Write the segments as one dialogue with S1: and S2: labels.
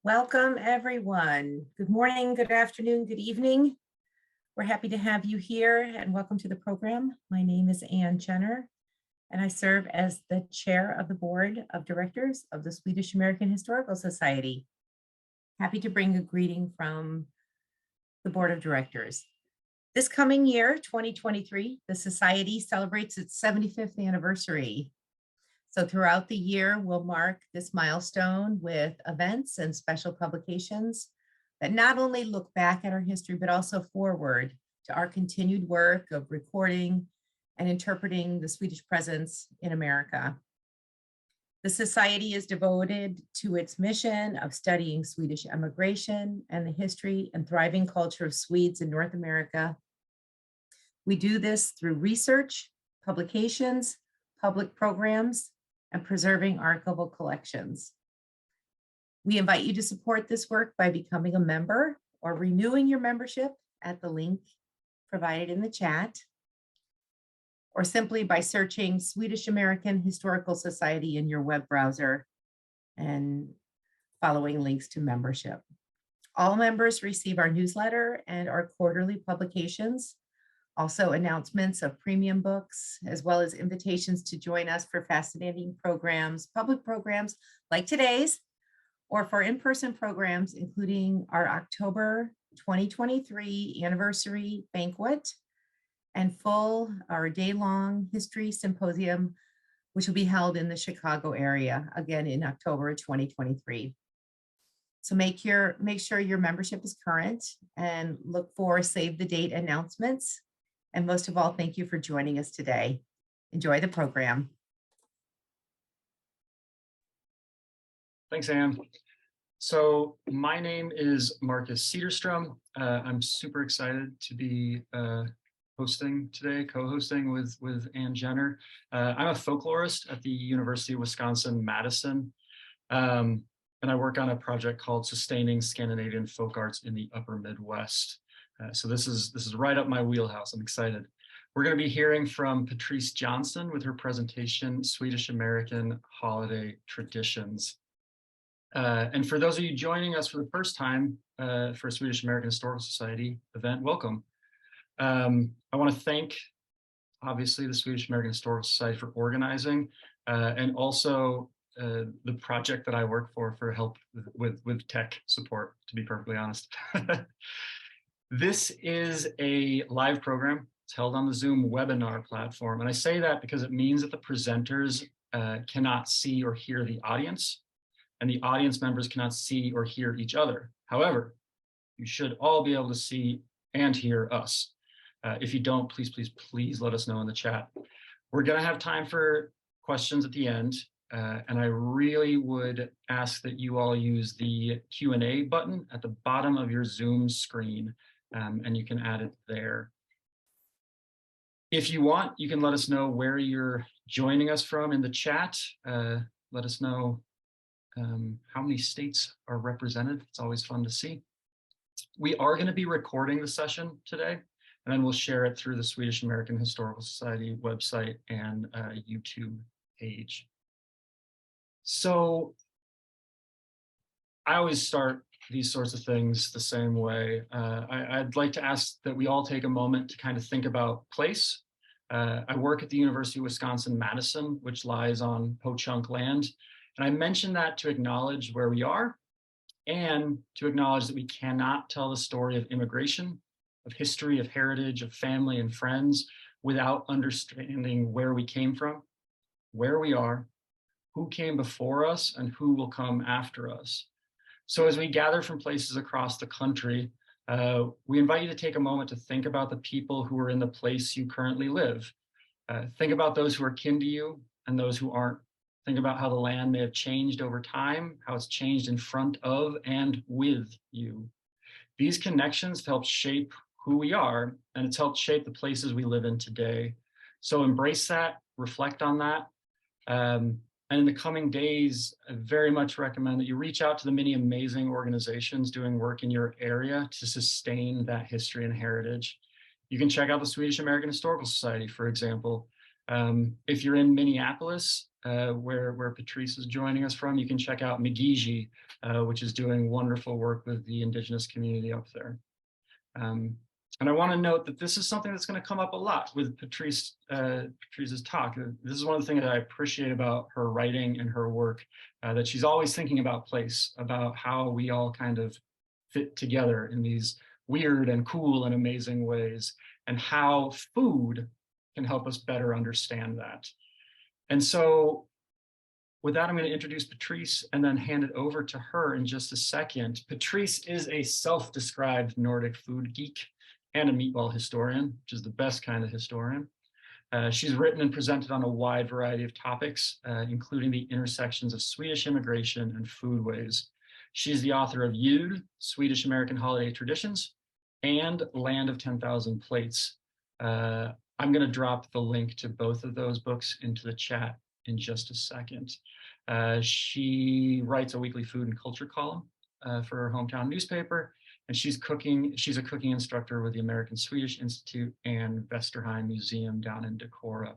S1: Welcome, everyone. Good morning, good afternoon, good evening. We're happy to have you here and welcome to the program. My name is Ann Jenner, and I serve as the chair of the board of directors of the Swedish American Historical Society. Happy to bring a greeting from the board of directors. This coming year, 2023, the Society celebrates its 75th anniversary. So throughout the year, we'll mark this milestone with events and special publications that not only look back at our history, but also forward to our continued work of recording and interpreting the Swedish presence in America. The Society is devoted to its mission of studying Swedish emigration and the history and thriving culture of Swedes in North America. We do this through research, publications, public programs, and preserving archival collections. We invite you to support this work by becoming a member or renewing your membership at the link provided in the chat, or simply by searching Swedish American Historical Society in your web browser and following links to membership. All members receive our newsletter and our quarterly publications, also announcements of premium books, as well as invitations to join us for fascinating programs, public programs like today's, or for in-person programs, including our October 2023 anniversary banquet and our day-long history symposium, which will be held in the Chicago area, again in October 2023. So make sure your membership is current and look for save the date announcements. And most of all, thank you for joining us today. Enjoy the program.
S2: Thanks, Anne. So my name is Marcus Cederstrom. I'm super excited to be hosting today, co-hosting with Ann Jenner. I'm a folklorist at the University of Wisconsin-Madison, and I work on a project called Sustaining Scandinavian Folk Arts in the Upper Midwest. So this is right up my wheelhouse. I'm excited. We're going to be hearing from Patrice Johnson with her presentation, Swedish American Holiday Traditions. And for those of you joining us for the first time for a Swedish American Historical Society event, welcome. I want to thank, obviously, the Swedish American Historical Society for organizing, and also the project that I work for help with tech support, to be perfectly honest. This is a live program. It's held on the Zoom webinar platform. And I say that because it means that the presenters cannot see or hear the audience, and the audience members cannot see or hear each other. However, you should all be able to see and hear us. If you don't, please let us know in the chat. We're going to have time for questions at the end. And I really would ask that you all use the Q&A button at the bottom of your Zoom screen. And you can add it there. If you want, you can let us know where you're joining us from in the chat. Let us know how many states are represented. It's always fun to see. We are going to be recording the session today, and then we'll share it through the Swedish American Historical Society website and YouTube page. So I always start these sorts of things the same way. I'd like to ask that we all take a moment to kind of think about place. I work at the University of Wisconsin-Madison, which lies on Ho-Chunk land. And I mention that to acknowledge where we are and to acknowledge that we cannot tell the story of immigration, of history, of heritage, of family and friends without understanding where we came from, where we are, who came before us, and who will come after us. So as we gather from places across the country, we invite you to take a moment to think about the people who are in the place you currently live. Think about those who are kin to you and those who aren't. Think about how the land may have changed over time, how it's changed in front of and with you. These connections help shape who we are, and it's helped shape the places we live in today. So embrace that, reflect on that. And in the coming days, I very much recommend that you reach out to the many amazing organizations doing work in your area to sustain that history and heritage. You can check out the Swedish American Historical Society, for example. If you're in Minneapolis, where Patrice is joining us from, you can check out McGeegy, which is doing wonderful work with the indigenous community up there. And I want to note that this is something that's going to come up a lot with Patrice's talk. This is one of the things that I appreciate about her writing and her work, that she's always thinking about place, about how we all kind of fit together in these weird and cool and amazing ways, and how food can help us better understand that. And so with that, I'm going to introduce Patrice and then hand it over to her in just a second. Patrice is a self-described Nordic food geek and a meatball historian, which is the best kind of historian. She's written and presented on a wide variety of topics, including the intersections of Swedish immigration and foodways. She's the author of Jul, Swedish American Holiday Traditions, and Land of 10,000 Plates. I'm going to drop the link to both of those books into the chat in just a second. She writes a weekly food and culture column for her hometown newspaper, and she's a cooking instructor with the American Swedish Institute and Vesterheim Museum down in Decorah.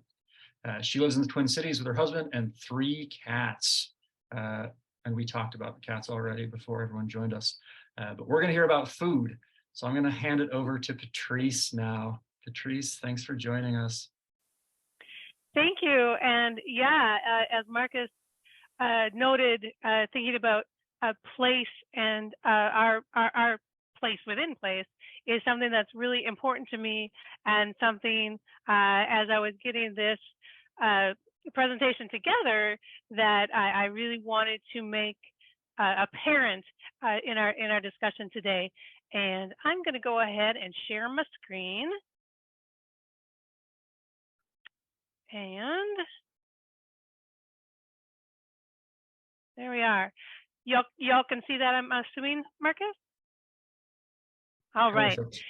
S2: She lives in the Twin Cities with her husband and 3 cats. And we talked about the cats already before everyone joined us. But we're going to hear about food. So I'm going to hand it over to Patrice now. Patrice, thanks for joining us.
S3: Thank you. And yeah, as Marcus noted, thinking about a place and our place within place is something that's really important to me, and something as I was getting this presentation together that I really wanted to make apparent in our discussion today. And I'm going to go ahead and share my screen. And there we are. Y'all can see that, I'm assuming, Marcus? All right.
S2: Perfect.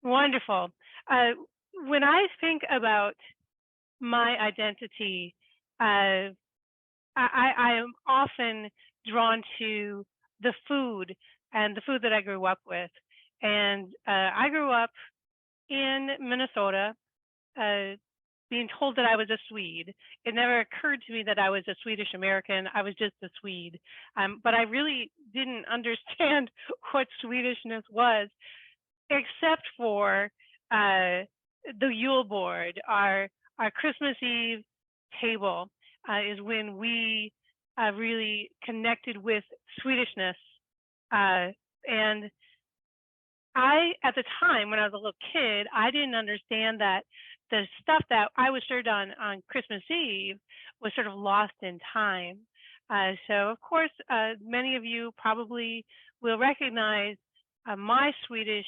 S3: Wonderful. When I think about my identity, I am often drawn to the food and the food that I grew up with. And I grew up in Minnesota, being told that I was a Swede. It never occurred to me that I was a Swedish American. I was just a Swede. But I really didn't understand what Swedishness was, except for the julbord. Our Christmas Eve table is when we really connected with Swedishness. And I, at the time when I was a little kid, I didn't understand that the stuff that I was served on Christmas Eve was sort of lost in time. So of course, many of you probably will recognize my Swedish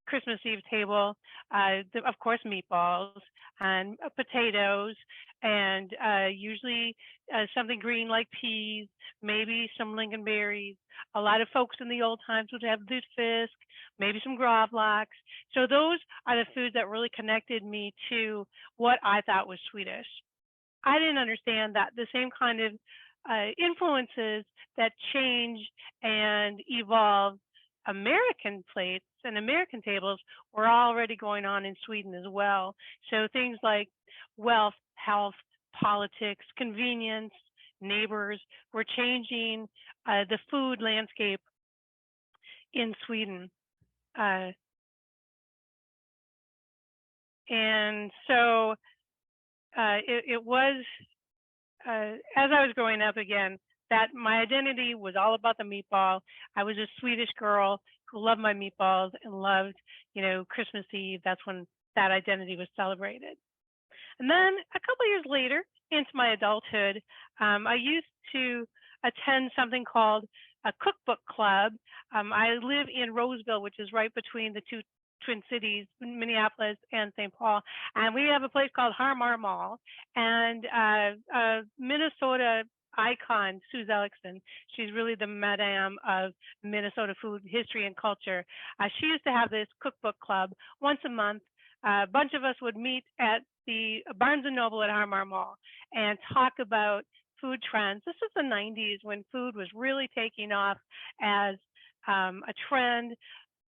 S3: Christmas Eve table, of course, meatballs and potatoes, and usually something green like peas, maybe some lingonberries. A lot of folks in the old times would have lutfisk, maybe some gravlax. So those are the foods that really connected me to what I thought was Swedish. I didn't understand that the same kind of influences that change and evolve American plates and American tables were already going on in Sweden as well. So things like wealth, health, politics, convenience, neighbors were changing the food landscape in Sweden. And so it was, as I was growing up again, that my identity was all about the meatball. I was a Swedish girl who loved my meatballs and loved, Christmas Eve. That's when that identity was celebrated. And then a couple years later, into my adulthood, I used to attend something called a cookbook club. I live in Roseville, which is right between the two Twin Cities, Minneapolis and St. Paul, and we have a place called Harmar Mall. And Minnesota icon, Sue Zellickson, she's really the madame of Minnesota food history and culture. She used to have this cookbook club once a month. A bunch of us would meet at the Barnes & Noble at Harmar Mall and talk about food trends. This was the 90s when food was really taking off as a trend.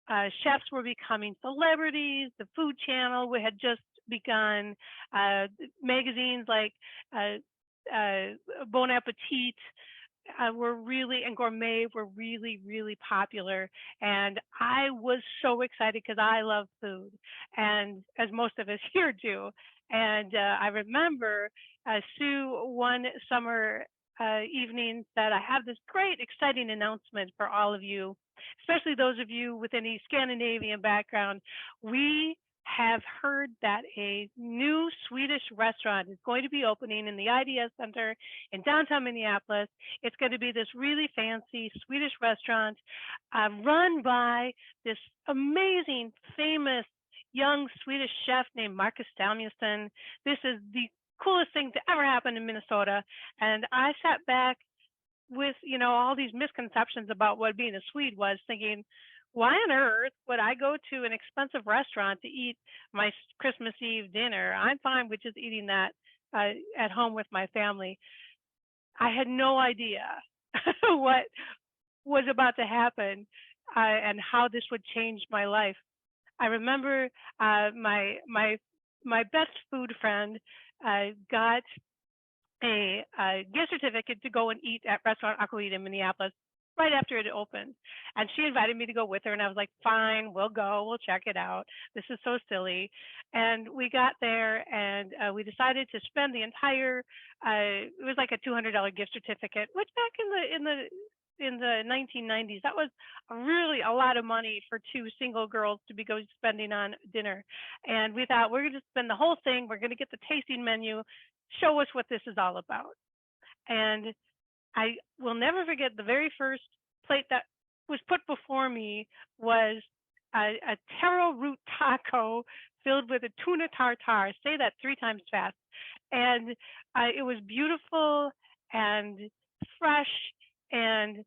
S3: Chefs were becoming celebrities. The Food Channel had just begun. Magazines like Bon Appetit were really, and Gourmet were really, really popular. And I was so excited because I love food, and as most of us here do. And I remember Sue one summer evening said, I have this great, exciting announcement for all of you, especially those of you with any Scandinavian background. We have heard that a new Swedish restaurant is going to be opening in the IDS Center in downtown Minneapolis. It's going to be this really fancy Swedish restaurant run by this amazing, famous young Swedish chef named Marcus Samuelsson. This is the coolest thing to ever happen in Minnesota. And I sat back with, all these misconceptions about what being a Swede was, thinking, why on earth would I go to an expensive restaurant to eat my Christmas Eve dinner? I'm fine with just eating that at home with my family. I had no idea what was about to happen and how this would change my life. I remember my best food friend got a gift certificate to go and eat at Restaurant Aquavita in Minneapolis right after it opened. And she invited me to go with her, and I was like, fine, we'll go, we'll check it out. This is so silly. And we got there, and we decided to spend the entire, it was like a $200 gift certificate, which back in the 1990s, that was really a lot of money for two single girls to be spending on dinner. And we thought, we're going to spend the whole thing. We're going to get the tasting menu, show us what this is all about. And I will never forget the very first plate that was put before me was a taro root taco filled with a tuna tartare. Say that 3 times fast. And it was beautiful and fresh, and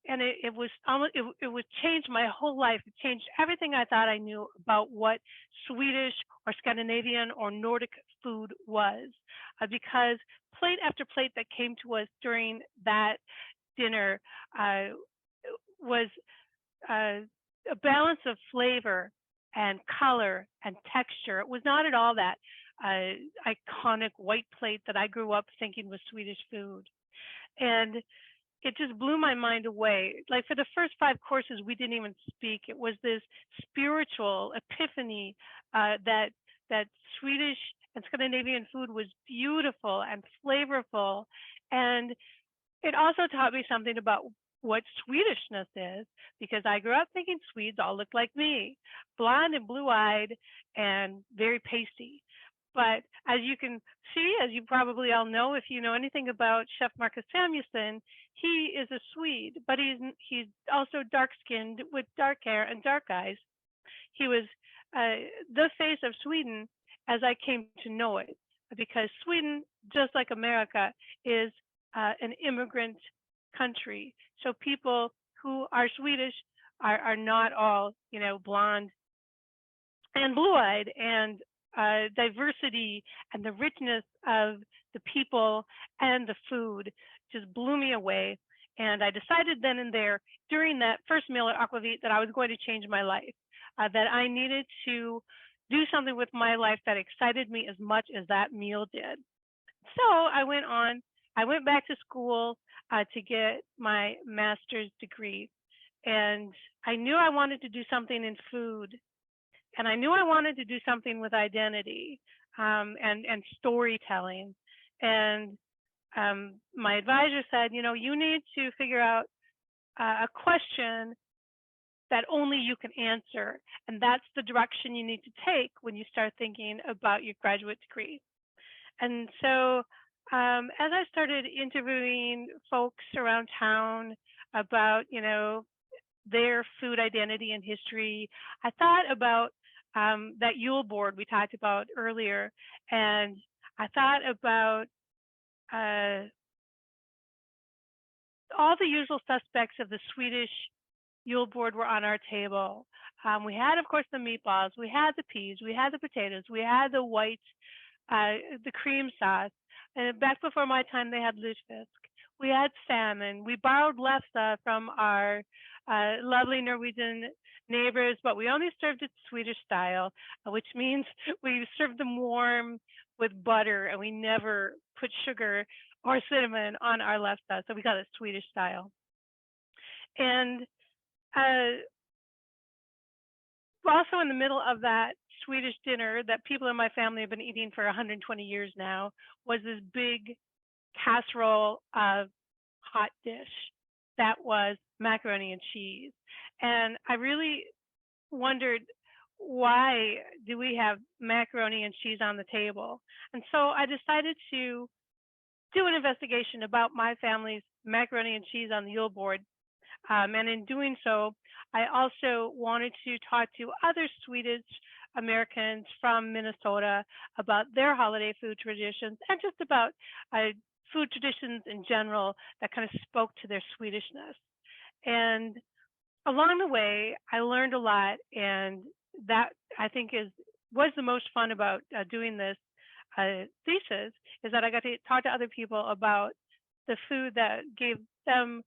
S3: it was almost, it was changed my whole life. It changed everything I thought I knew about what Swedish or Scandinavian or Nordic food was, because plate after plate that came to us during that dinner was a balance of flavor and color and texture. It was not at all that iconic white plate that I grew up thinking was Swedish food. And it just blew my mind away. Like, for the first 5 courses, we didn't even speak. It was this spiritual epiphany that Swedish and Scandinavian food was beautiful and flavorful. And it also taught me something about what Swedishness is, because I grew up thinking Swedes all looked like me, blonde and blue-eyed and very pasty. But as you can see, as you probably all know, if you know anything about Chef Marcus Samuelsson, he is a Swede, but he's also dark-skinned with dark hair and dark eyes. He was the face of Sweden as I came to know it, because Sweden, just like America, is an immigrant country. So people who are Swedish are not all, blonde and blue-eyed, and diversity and the richness of the people and the food just blew me away. And I decided then and there, during that first meal at Aquavit, that I was going to change my life, that I needed to do something with my life that excited me as much as that meal did. So I went back to school to get my master's degree. And I knew I wanted to do something in food. And I knew I wanted to do something with identity and storytelling. And my advisor said, you need to figure out a question that only you can answer. And that's the direction you need to take when you start thinking about your graduate degree. And so as I started interviewing folks around town about, their food identity and history, I thought about that julbord we talked about earlier. And I thought about all the usual suspects of the Swedish julbord were on our table. We had, of course, the meatballs, we had the peas, we had the potatoes, we had the white, the cream sauce. And back before my time, they had lutfisk. We had salmon. We borrowed lefse from our lovely Norwegian neighbors, but we only served it Swedish style, which means we served them warm with butter, and we never put sugar or cinnamon on our lefse, so we got it Swedish style. And also in the middle of that Swedish dinner that people in my family have been eating for 120 years now was this big casserole of hot dish that was macaroni and cheese. And I really wondered, why do we have macaroni and cheese on the table? And so I decided to do an investigation about my family's macaroni and cheese on the julbord. And in doing so, I also wanted to talk to other Swedish Americans from Minnesota about their holiday food traditions and just about food traditions in general that kind of spoke to their Swedishness. And along the way, I learned a lot, and that I think was the most fun about doing this thesis, is that I got to talk to other people about the food that gave them,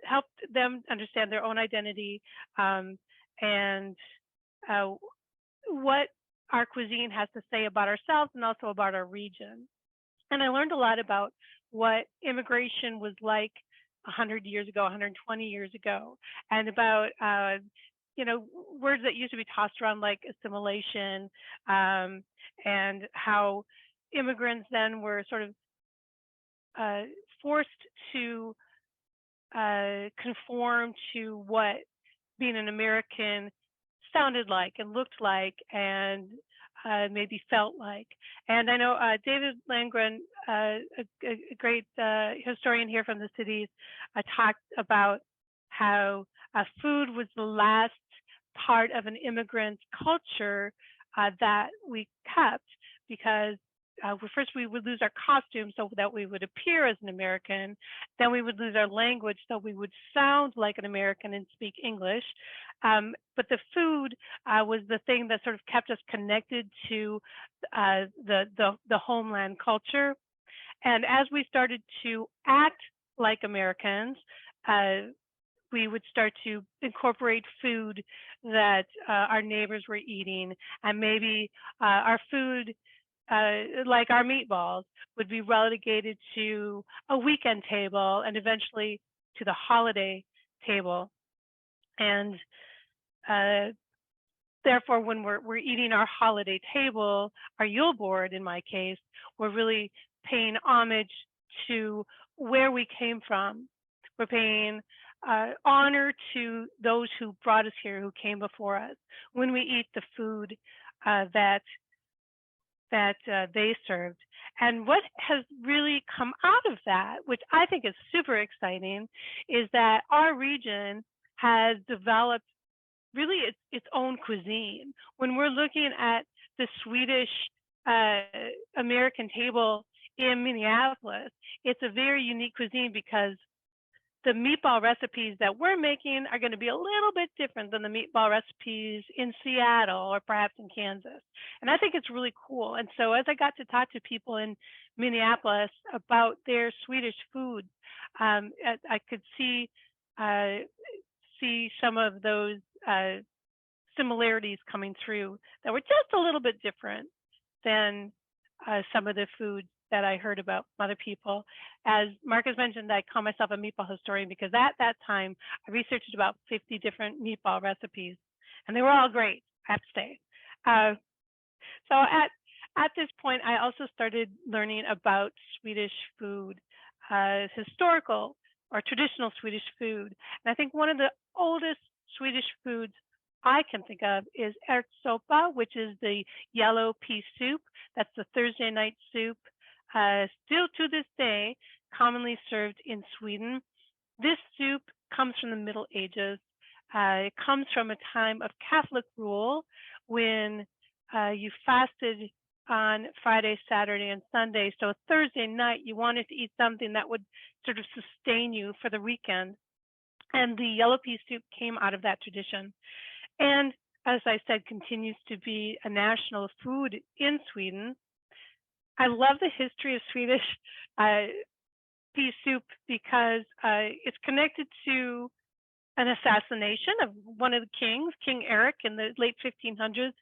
S3: helped them understand their own identity, and what our cuisine has to say about ourselves and also about our region. And I learned a lot about what immigration was like 100 years ago, 120 years ago, and about words that used to be tossed around like assimilation, and how immigrants then were sort of forced to conform to what being an American sounded like and looked like and maybe felt like. And I know David Landgren, a great historian here from the cities, talked about how food was the last part of an immigrant's culture that we kept, because first we would lose our costume so that we would appear as an American, then we would lose our language so we would sound like an American and speak English. But the food was the thing that sort of kept us connected to the homeland culture. And as we started to act like Americans, we would start to incorporate food that our neighbors were eating, and maybe our food, like our meatballs, would be relegated to a weekend table and eventually to the holiday table. And therefore, when we're eating our holiday table, our julbord in my case, we're really paying homage to where we came from. We're paying honor to those who brought us here, who came before us, when we eat the food that they served. And what has really come out of that, which I think is super exciting, is that our region has developed really its own cuisine. When we're looking at the Swedish American table in Minneapolis, it's a very unique cuisine, because the meatball recipes that we're making are going to be a little bit different than the meatball recipes in Seattle or perhaps in Kansas. And I think it's really cool. And so as I got to talk to people in Minneapolis about their Swedish food, I could see some of those similarities coming through that were just a little bit different than some of the foods that I heard about from other people. As Marcus mentioned, I call myself a meatball historian, because at that time I researched about 50 different meatball recipes, and they were all great, I have to say. So at this point, I also started learning about Swedish food, historical or traditional Swedish food. And I think one of the oldest Swedish foods I can think of is ärtsoppa, which is the yellow pea soup. That's the Thursday night soup, still to this day commonly served in Sweden. This soup comes from the Middle Ages. It comes from a time of Catholic rule when you fasted on Friday, Saturday, and Sunday. So Thursday night, you wanted to eat something that would sort of sustain you for the weekend. And the yellow pea soup came out of that tradition. And as I said, continues to be a national food in Sweden. I love the history of Swedish pea soup, because it's connected to an assassination of one of the kings, King Eric, in the late 1500s.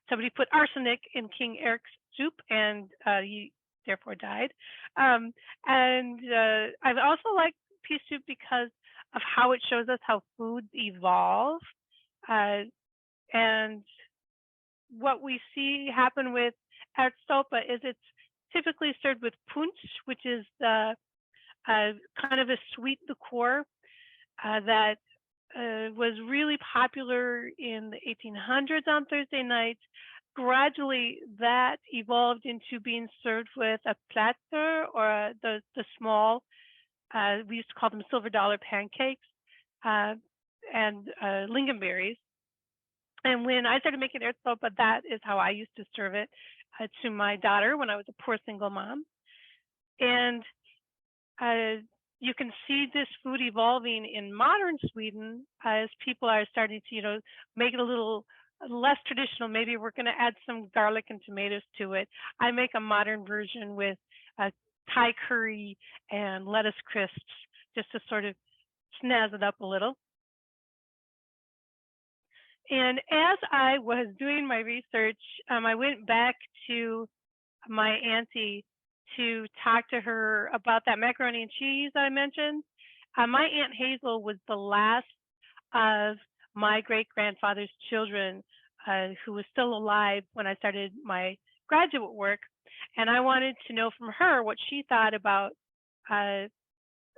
S3: Somebody put arsenic in King Eric's soup, and he therefore died. I've also liked pea soup because of how it shows us how foods evolve. And what we see happen with ärtsoppa is it's typically served with punch, which is the kind of a sweet liqueur that was really popular in the 1800s on Thursday nights. Gradually, that evolved into being served with a platter or the small, we used to call them silver dollar pancakes, and lingonberries. And when I started making ärtsoppa, that is how I used to serve it to my daughter when I was a poor single mom. And you can see this food evolving in modern Sweden as people are starting to, make it a little less traditional. Maybe we're going to add some garlic and tomatoes to it. I make a modern version with Thai curry and lettuce crisps just to sort of snazz it up a little. And as I was doing my research, I went back to my auntie to talk to her about that macaroni and cheese that I mentioned. My Aunt Hazel was the last of my great-grandfather's children who was still alive when I started my graduate work. And I wanted to know from her what she thought about I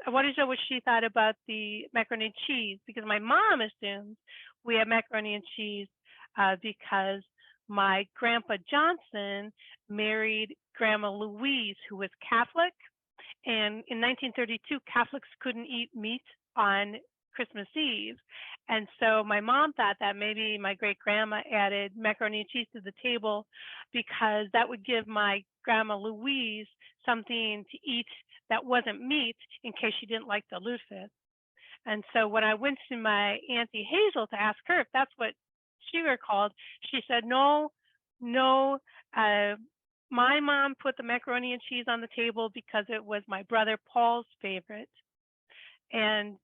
S3: wanted to know what she thought about the macaroni and cheese, because my mom assumes we have macaroni and cheese because my grandpa Johnson married Grandma Louise, who was Catholic. And in 1932, Catholics couldn't eat meat on Christmas Eve. And so my mom thought that maybe my great grandma added macaroni and cheese to the table because that would give my Grandma Louise something to eat that wasn't meat in case she didn't like the lutfisk. And so when I went to my Auntie Hazel to ask her if that's what she recalled, she said, no, my mom put the macaroni and cheese on the table because it was my brother Paul's favorite. And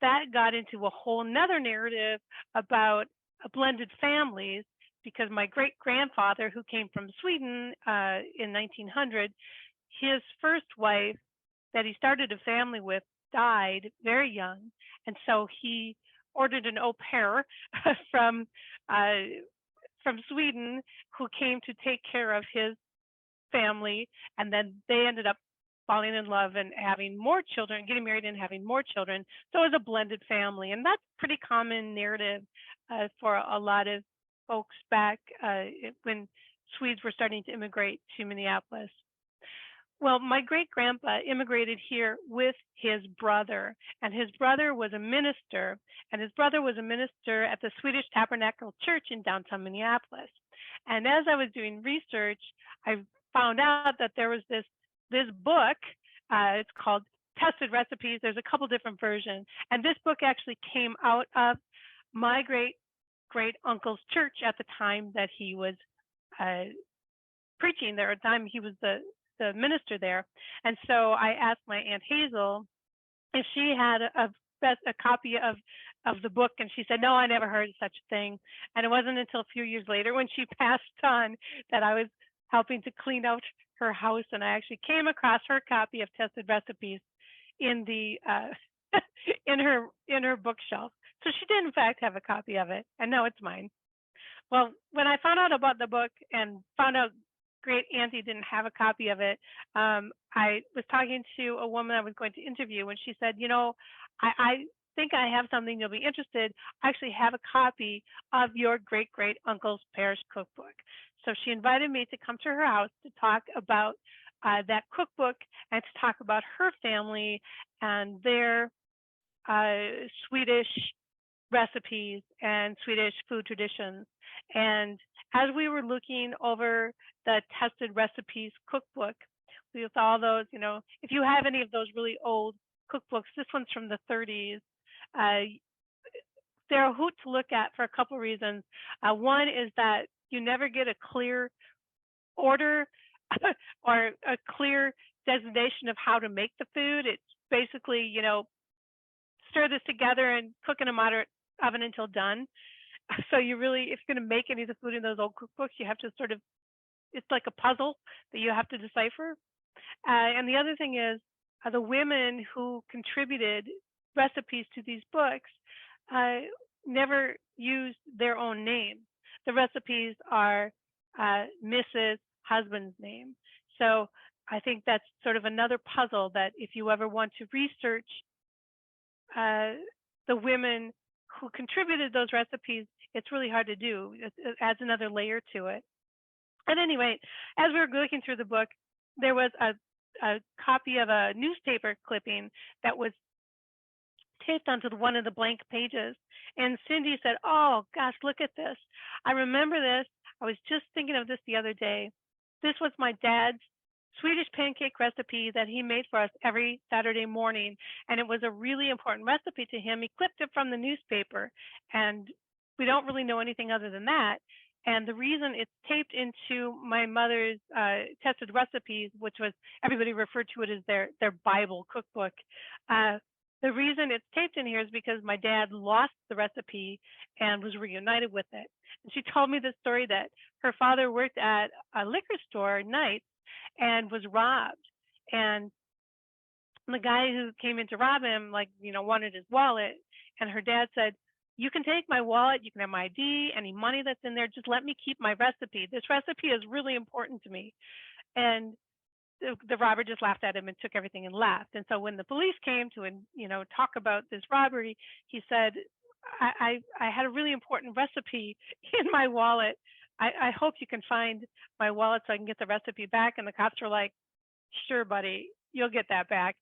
S3: that got into a whole nother narrative about blended families, because my great-grandfather, who came from Sweden in 1900, his first wife that he started a family with died very young. And so he ordered an au pair from Sweden who came to take care of his family. And then they ended up falling in love and having more children, getting married and having more children. So it was a blended family. And that's a pretty common narrative for a lot of folks back when Swedes were starting to immigrate to Minneapolis. Well, my great-grandpa immigrated here with his brother, and his brother was a minister, and his brother was a minister at the Swedish Tabernacle Church in downtown Minneapolis. And as I was doing research, I found out that there was this book. It's called Tested Recipes. There's a couple different versions, and this book actually came out of my great-uncle's church at the time that he was preaching there, at the time he was the minister there. And so I asked my Aunt Hazel if she had a copy of the book, and she said, no, I never heard of such a thing. And it wasn't until a few years later when she passed on that I was helping to clean out her house, and I actually came across her copy of Tested Recipes in the in her bookshelf. So she did in fact have a copy of it, and now it's mine. Well, when I found out about the book and found out great auntie didn't have a copy of it, I was talking to a woman I was going to interview, and she said, I think I have something you'll be interested. I actually have a copy of your great-great-uncle's parish cookbook. So she invited me to come to her house to talk about that cookbook and to talk about her family and their Swedish recipes and Swedish food traditions. And as we were looking over the Tested Recipes cookbook, with all those, if you have any of those really old cookbooks, this one's from the 30s, they're a hoot to look at for a couple of reasons. One is that you never get a clear order or a clear designation of how to make the food. It's basically, stir this together and cook in a moderate oven until done. So you really, if you're going to make any of the food in those old cookbooks, you have to sort of, it's like a puzzle that you have to decipher. And the other thing is the women who contributed recipes to these books never used their own name. The recipes are Mrs. Husband's name. So I think that's sort of another puzzle that if you ever want to research the women who contributed those recipes, it's really hard to do. It adds another layer to it. At any rate, as we were looking through the book, there was a copy of a newspaper clipping that was taped onto one of the blank pages. And Cindy said, "Oh gosh, look at this. I remember this. I was just thinking of this the other day. This was my dad's Swedish pancake recipe that he made for us every Saturday morning. And it was a really important recipe to him. He clipped it from the newspaper, and we don't really know anything other than that. And the reason it's taped into my mother's tested recipes, which was, everybody referred to it as their Bible cookbook. The reason it's taped in here is because my dad lost the recipe and was reunited with it. And she told me the story that her father worked at a liquor store nights and was robbed. And the guy who came in to rob him, wanted his wallet. And her dad said, "You can take my wallet, you can have my ID, any money that's in there, just let me keep my recipe. This recipe is really important to me." And the robber just laughed at him and took everything and left. And so when the police came to, talk about this robbery, he said, I had a really important recipe in my wallet. I hope you can find my wallet so I can get the recipe back. And the cops were like, "Sure, buddy, you'll get that back."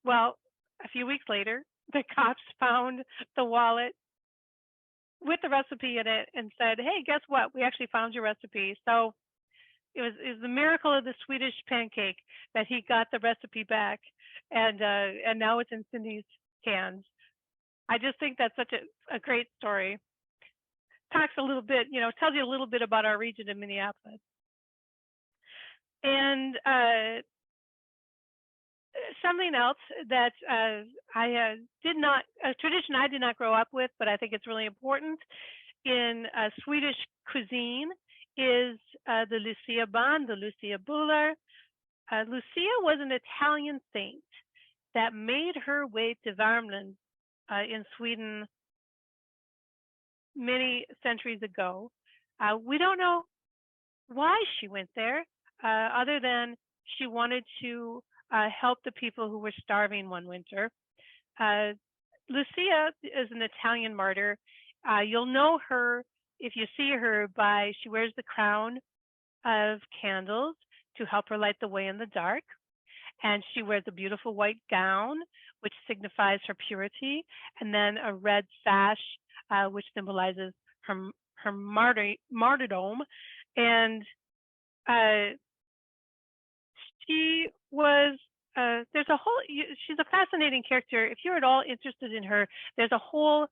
S3: Well, a few weeks later, the cops found the wallet with the recipe in it and said, "Hey, guess what? We actually found your recipe." So it was the miracle of the Swedish pancake that he got the recipe back, and now it's in Cindy's hands. I just think that's such a great story. Talks a little bit, tells you a little bit about our region in Minneapolis. And something else that I did not, a tradition I did not grow up with, but I think it's really important in Swedish cuisine is the Lucia bun, the Lucia Buller. Lucia was an Italian saint that made her way to Värmland in Sweden many centuries ago. We don't know why she went there, other than she wanted to help the people who were starving one winter. Lucia is an Italian martyr. You'll know her if you see her by, she wears the crown of candles to help her light the way in the dark. And she wears a beautiful white gown, which signifies her purity, and then a red sash, which symbolizes her martyrdom. And she was, there's a whole, she's a fascinating character. If you're at all interested in her, there's a whole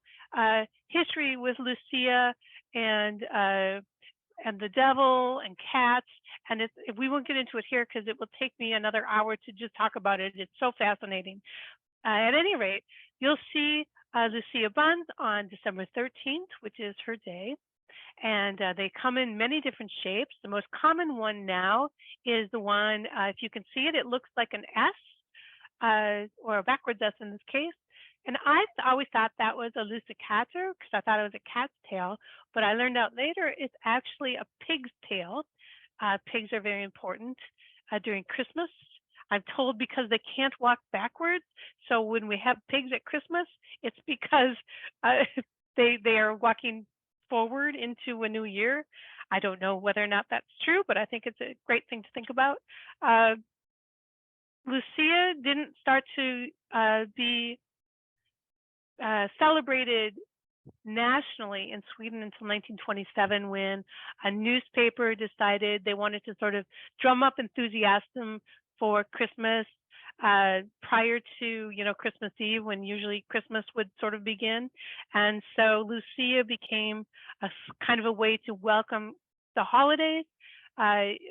S3: history with Lucia and the devil and cats. And we won't get into it here because it will take me another hour to just talk about it. It's so fascinating. At any rate, you'll see Lucia buns on December 13th, which is her day. And they come in many different shapes. The most common one now is the one, if you can see it, it looks like an S, or a backwards S in this case. And I always thought that was a lucicator because I thought it was a cat's tail, but I learned out later it's actually a pig's tail. Pigs are very important during Christmas. I'm told because they can't walk backwards. So when we have pigs at Christmas, it's because they are walking forward into a new year. I don't know whether or not that's true, but I think it's a great thing to think about. Lucia didn't start to be celebrated nationally in Sweden until 1927, when a newspaper decided they wanted to sort of drum up enthusiasm for Christmas prior to, Christmas Eve, when usually Christmas would sort of begin. And so Lucia became a kind of a way to welcome the holidays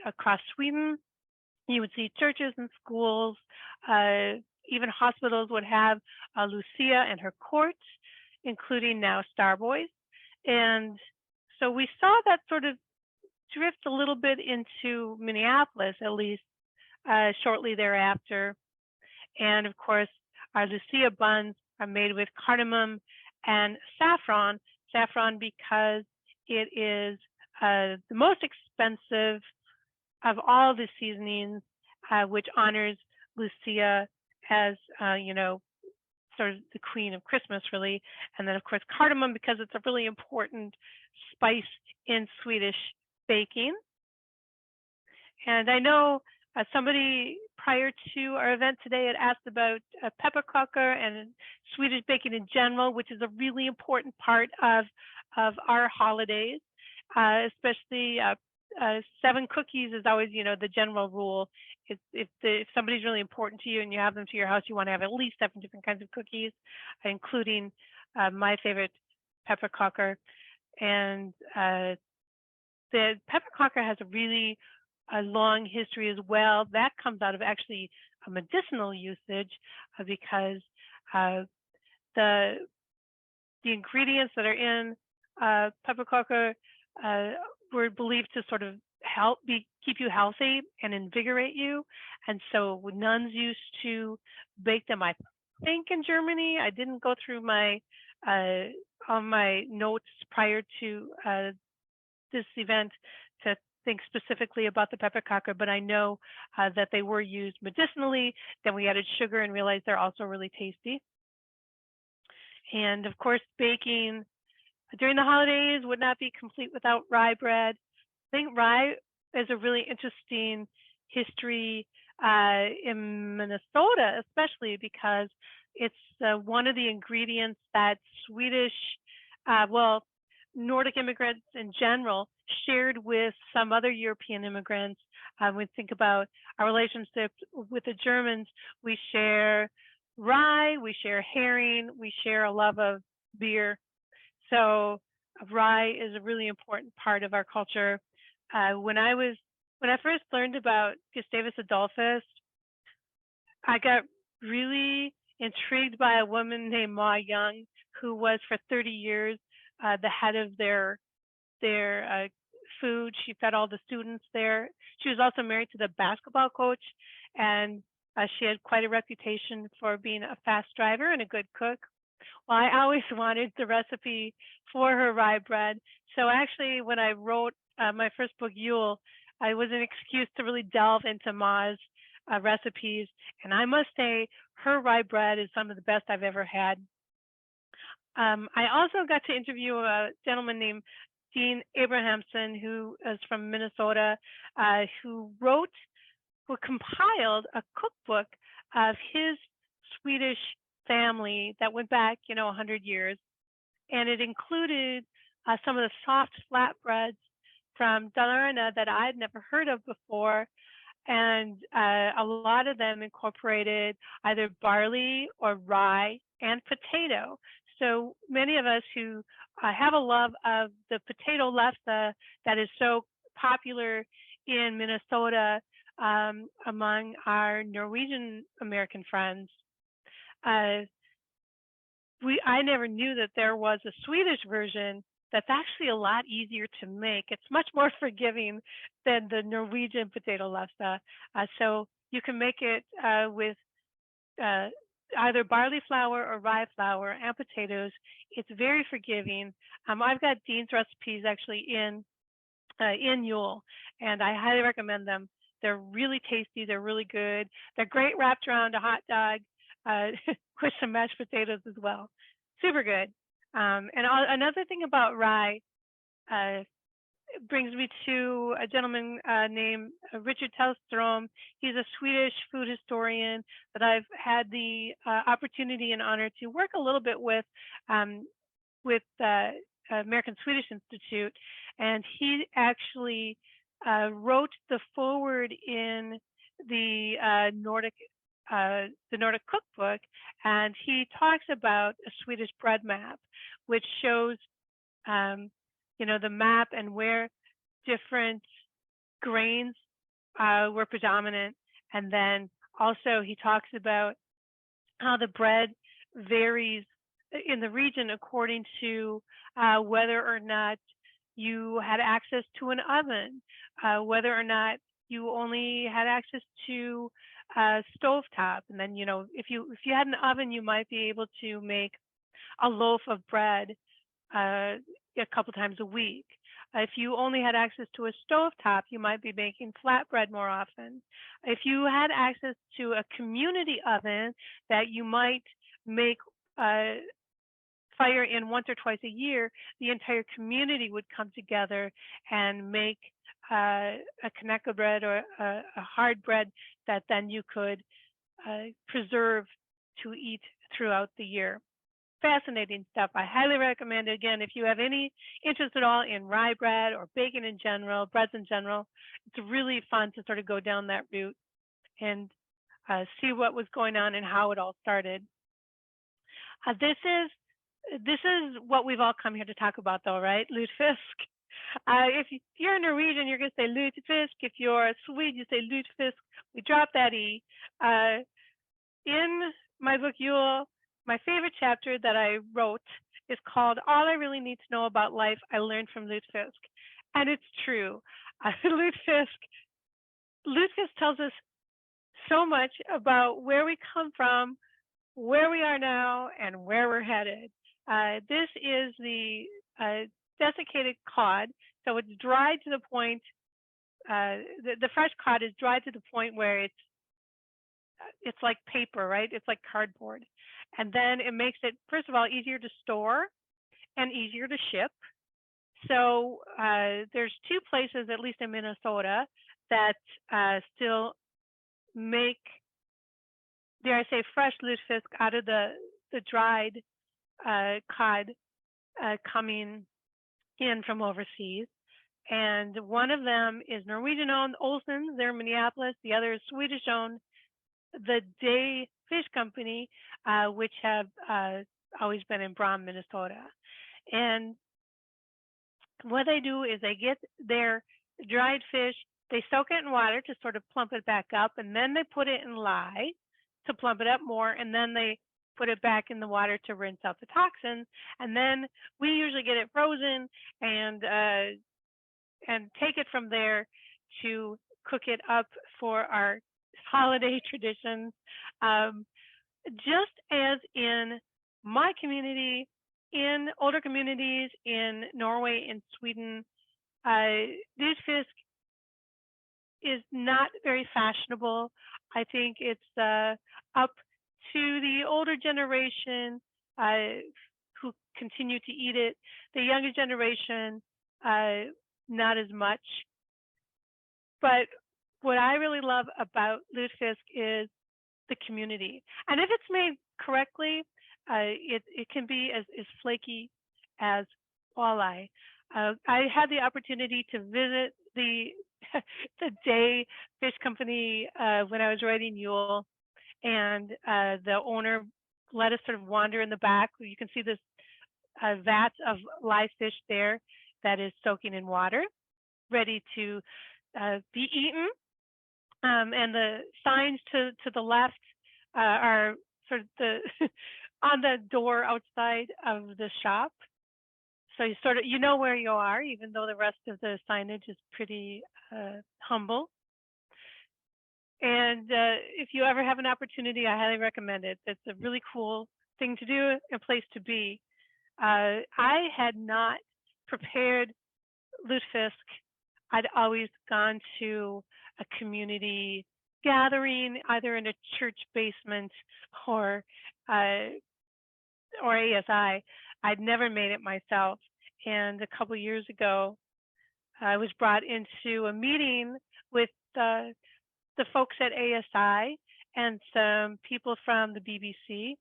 S3: across Sweden. You would see churches and schools even hospitals would have Lucia and her court, including now Starboys. And so we saw that sort of drift a little bit into Minneapolis, at least shortly thereafter. And of course, our Lucia buns are made with cardamom and saffron. Saffron because it is the most expensive of all the seasonings, which honors Lucia as, sort of the queen of Christmas, really. And then, of course, cardamom because it's a really important spice in Swedish baking. And I know somebody prior to our event today had asked about pepparkakor and Swedish baking in general, which is a really important part of our holidays, especially 7 cookies is always, the general rule. If somebody's really important to you and you have them to your house, you want to have at least 7 different kinds of cookies, including my favorite pepparkakor. And the pepparkakor has a really long history as well. That comes out of actually a medicinal usage because the ingredients that are in pepparkakor were believed to sort of keep you healthy and invigorate you. And so nuns used to bake them, I think, in Germany. I didn't go through my on my notes prior to this event to think specifically about the pepparkakor, but I know that they were used medicinally. Then we added sugar and realized they're also really tasty. And of course, baking during the holidays would not be complete without rye bread. I think rye is a really interesting history in Minnesota, especially because it's one of the ingredients that Swedish, Nordic immigrants in general shared with some other European immigrants. We think about our relationship with the Germans. We share rye, we share herring, we share a love of beer. So rye is a really important part of our culture. When I first learned about Gustavus Adolphus, I got really intrigued by a woman named Ma Young, who was for 30 years the head of their food. She fed all the students there. She was also married to the basketball coach, and she had quite a reputation for being a fast driver and a good cook. Well, I always wanted the recipe for her rye bread. So actually, when I wrote my first book, Yule, it was an excuse to really delve into Ma's recipes. And I must say, her rye bread is some of the best I've ever had. I also got to interview a gentleman named Dean Abrahamson, who is from Minnesota, who compiled a cookbook of his Swedish family that went back, 100 years. And it included some of the soft flatbreads from Dalarna that I'd never heard of before. And a lot of them incorporated either barley or rye and potato. So many of us who have a love of the potato lefse that is so popular in Minnesota among our Norwegian American friends. I never knew that there was a Swedish version that's actually a lot easier to make. It's much more forgiving than the Norwegian potato lefse. So you can make it with either barley flour or rye flour and potatoes. It's very forgiving. I've got Dean's recipes actually in Yule, and I highly recommend them. They're really tasty. They're really good. They're great wrapped around a hot dog with some mashed potatoes as well. Super good. And another thing about rye brings me to a gentleman named Richard Tellstrom. He's a Swedish food historian that I've had the opportunity and honor to work a little bit with American Swedish Institute. And he actually wrote the foreword in the Nordic cookbook, and he talks about a Swedish bread map, which shows the map and where different grains were predominant. And then also he talks about how the bread varies in the region according to whether or not you had access to an oven, whether or not you only had access to stovetop. And then, if you had an oven, you might be able to make a loaf of bread a couple times a week. If you only had access to a stovetop, you might be making flatbread more often. If you had access to a community oven that you might make fire in once or twice a year, the entire community would come together and make a kaneka bread or a hard bread that then you could preserve to eat throughout the year. Fascinating stuff. I highly recommend it. Again, if you have any interest at all in rye bread or baking in general, breads in general, it's really fun to sort of go down that route and see what was going on and how it all started. This is what we've all come here to talk about, though, right? Lutfisk. If you're a Norwegian, you're going to say lutfisk. If you're a Swede, you say lutfisk. We drop that E. In my book, my favorite chapter that I wrote is called All I Really Need to Know About Life I Learned from Lutfisk. And it's true. Lutfisk tells us so much about where we come from, where we are now, and where we're headed. This is the desiccated cod. So it's dried to the point, the fresh cod is dried to the point where it's like paper, right? It's like cardboard. And then it makes it, first of all, easier to store and easier to ship. So there's two places, at least in Minnesota, that still make, dare I say, fresh lutfisk out of the dried cod coming in from overseas. And one of them is Norwegian-owned, Olsen's, they're in Minneapolis. The other is Swedish-owned, the Day Fish Company, which have always been in Brom, Minnesota. And what they do is they get their dried fish, they soak it in water to sort of plump it back up, and then they put it in lye to plump it up more, and then they put it back in the water to rinse out the toxins. And then we usually get it frozen and take it from there to cook it up for our holiday traditions. Just as in my community, in older communities in Norway and Sweden, lutfisk is not very fashionable. I think it's up to the older generation who continue to eat it. The younger generation, not as much. But what I really love about lutfisk is the community. And if it's made correctly, it can be as flaky as walleye. I had the opportunity to visit the Day Fish Company when I was writing Yule, and the owner let us sort of wander in the back. You can see this vat of live fish there that is soaking in water, ready to be eaten. And the signs to the left are sort of on the door outside of the shop. So you know where you are, even though the rest of the signage is pretty humble. And if you ever have an opportunity, I highly recommend it. It's a really cool thing to do, a place to be. I had not prepared lutfisk. I'd always gone to a community gathering, either in a church basement or ASI. I'd never made it myself. And a couple years ago, I was brought into a meeting with the folks at ASI and some people from the BBC,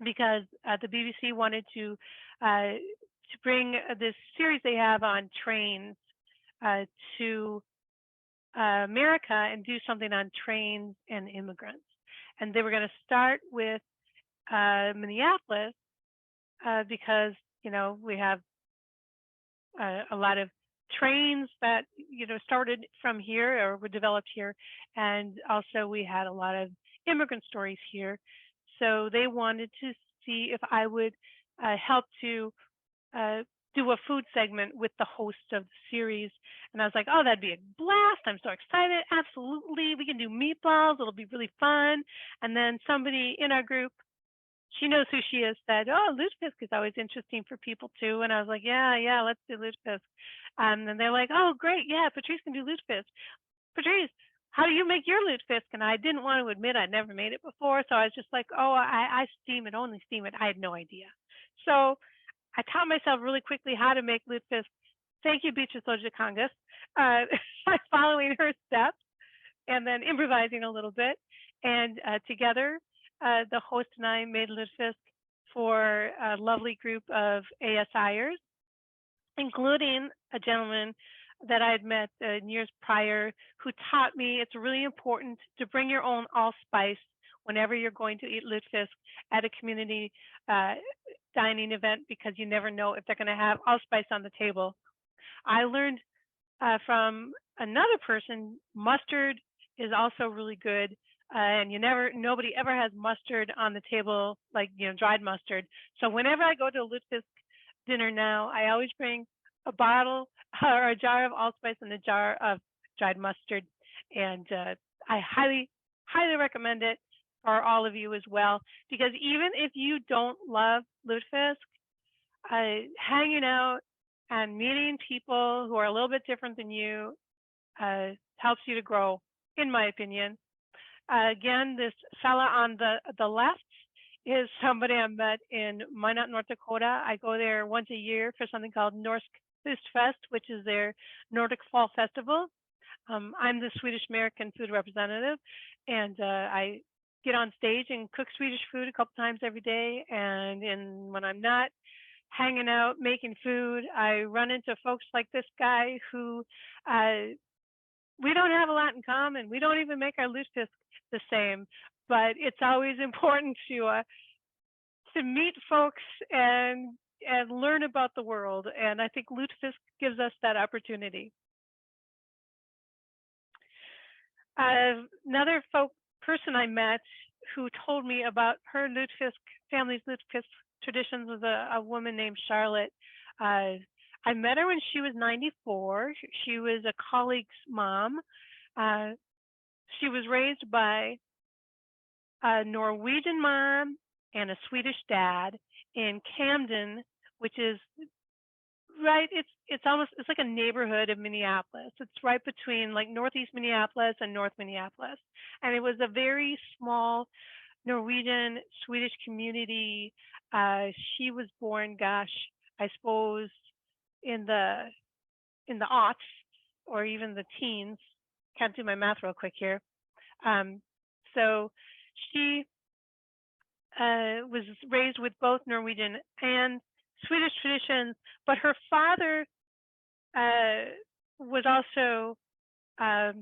S3: because the BBC wanted to bring this series they have on trains to America and do something on trains and immigrants. And they were going to start with Minneapolis because, we have a lot of trains that, started from here or were developed here. And also we had a lot of immigrant stories here. so they wanted to see if I would help to do a food segment with the host of the series. And I was like, oh, that'd be a blast. I'm so excited. Absolutely. We can do meatballs. It'll be really fun. And then somebody in our group, she knows who she is, said, oh, lutfisk is always interesting for people too. And I was like, yeah, let's do lutfisk. And they're like, oh, great. Yeah, Patrice can do lutfisk. Patrice, how do you make your lutfisk? And I didn't want to admit I'd never made it before. So I was just like, oh, I steam it, only steam it. I had no idea. So I taught myself really quickly how to make lutfisk. Thank you, Beatrice Ojikangas, by following her steps and then improvising a little bit. And together, the host and I made lutfisk for a lovely group of ASIers, including a gentleman that I had met years prior who taught me it's really important to bring your own allspice whenever you're going to eat lutfisk at a community dining event, because you never know if they're going to have allspice on the table. I learned from another person, mustard is also really good. And nobody ever has mustard on the table, like, dried mustard. So whenever I go to a lutfisk dinner now, I always bring a bottle or a jar of allspice and a jar of dried mustard. And I highly, highly recommend it for all of you as well, because even if you don't love lutfisk, hanging out and meeting people who are a little bit different than you helps you to grow, in my opinion. Again, this fella on the left is somebody I met in Minot, North Dakota. I go there once a year for something called Norsk Fest, which is their Nordic Fall Festival. I'm the Swedish American food representative, and I get on stage and cook Swedish food a couple times every day. And when I'm not hanging out making food, I run into folks like this guy who we don't have a lot in common. We don't even make our lutfisk the same, but it's always important to meet folks and learn about the world. And I think lutfisk gives us that opportunity. Another person I met who told me about her family's lutfisk traditions was a woman named Charlotte. I met her when she was 94. She was a colleague's mom. She was raised by a Norwegian mom and a Swedish dad in Camden, which is right. It's like a neighborhood of Minneapolis. It's right between like Northeast Minneapolis and North Minneapolis. And it was a very small Norwegian Swedish community. She was born, gosh, I suppose in the aughts or even the teens. Can't do my math real quick here. So she was raised with both Norwegian and Swedish traditions, but her father was also a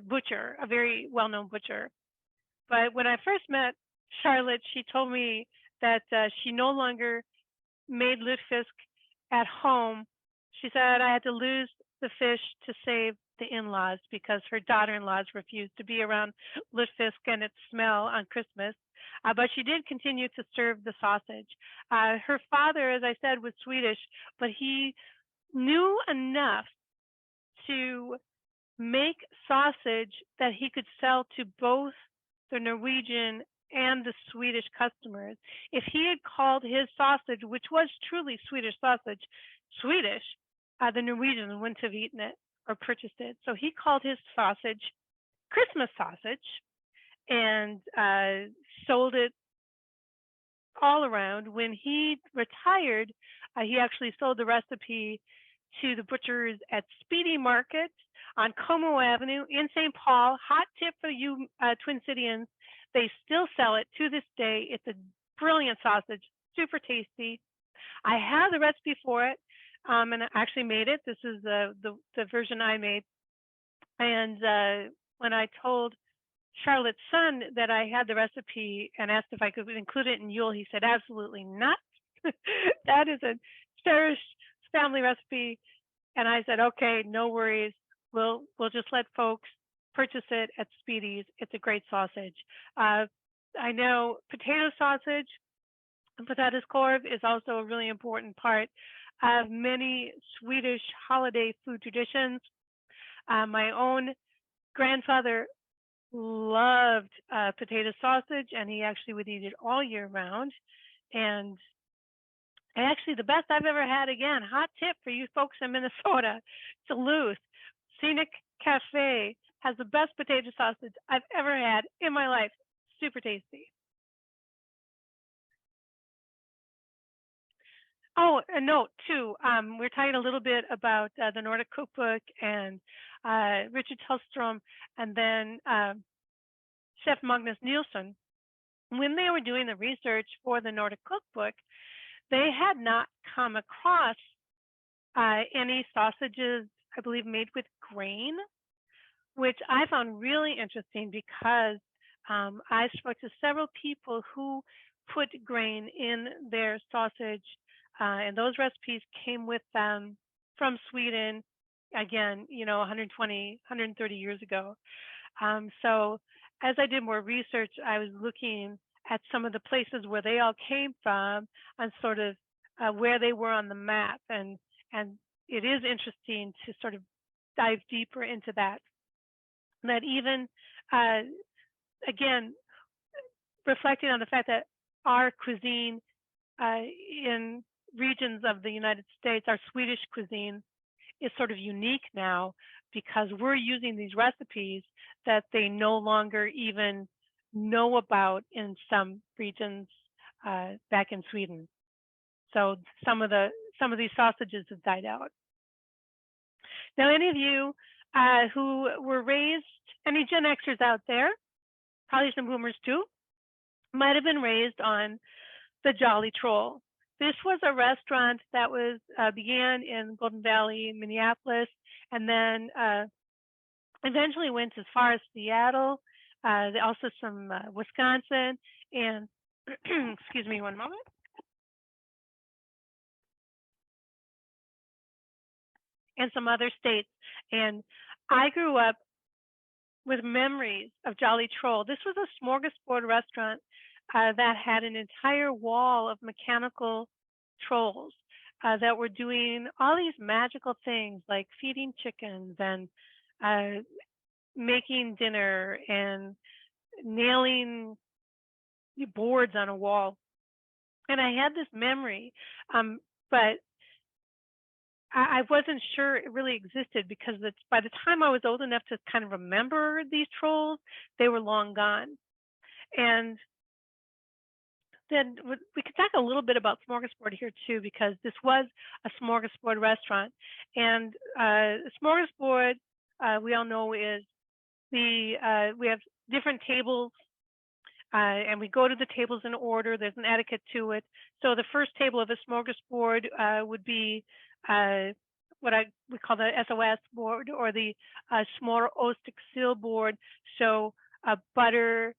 S3: butcher, a very well-known butcher. But when I first met Charlotte, she told me that she no longer made lutfisk at home. She said, I had to lose the fish to save the in-laws because her daughter-in-laws refused to be around lutfisk and its smell on Christmas. But she did continue to serve the sausage. Her father, as I said, was Swedish, but he knew enough to make sausage that he could sell to both the Norwegian and the Swedish customers. If he had called his sausage, which was truly Swedish sausage, Swedish, the Norwegians wouldn't have eaten it or purchased it. So he called his sausage Christmas sausage and sold it all around. When he retired, he actually sold the recipe to the butchers at Speedy Market on Como Avenue in St. Paul. Hot tip for you Twin Cityans, they still sell it to this day. It's a brilliant sausage, super tasty. I have the recipe for it, and I actually made it. This is the version I made. And when I told Charlotte's son that I had the recipe and asked if I could include it in Yule, he said, absolutely not. That is a cherished family recipe. And I said, okay, no worries. We'll just let folks purchase it at Speedy's. It's a great sausage. I know potato sausage and potatiskorv is also a really important part of many Swedish holiday food traditions. My own grandfather loved potato sausage, and he actually would eat it all year round. And actually, the best I've ever had, again, hot tip for you folks in Minnesota, Duluth, Scenic Cafe has the best potato sausage I've ever had in my life. Super tasty. Oh, a note too. We're talking a little bit about the Nordic cookbook and Richard Hellstrom, and then Chef Magnus Nielsen. When they were doing the research for the Nordic cookbook, they had not come across any sausages, I believe, made with grain, which I found really interesting because I spoke to several people who put grain in their sausage, and those recipes came with them from Sweden, again, 120, 130 years ago. So as I did more research, I was looking at some of the places where they all came from and sort of where they were on the map. And it is interesting to sort of dive deeper into that. That even, again, reflecting on the fact that our cuisine in regions of the United States, our Swedish cuisine is sort of unique now because we're using these recipes that they no longer even know about in some regions back in Sweden. So some of these sausages have died out. Now, any of you who were raised, any Gen Xers out there, probably some boomers too, might have been raised on the Jolly Troll. This was a restaurant that was began in Golden Valley, Minneapolis, and then eventually went as far as Seattle, also some Wisconsin, and excuse me one moment. And some other states. And I grew up with memories of Jolly Troll. This was a smorgasbord restaurant that had an entire wall of mechanical trolls that were doing all these magical things like feeding chickens and making dinner and nailing boards on a wall. And I had this memory, but I wasn't sure it really existed because by the time I was old enough to kind of remember these trolls, they were long gone. And then we could talk a little bit about smorgasbord here too, because this was a smorgasbord restaurant. And smorgasbord, we all know is we have different tables and we go to the tables in order. There's an etiquette to it. So the first table of a smorgasbord would be what we call the SOS board or the smörgåsbord board. So butter,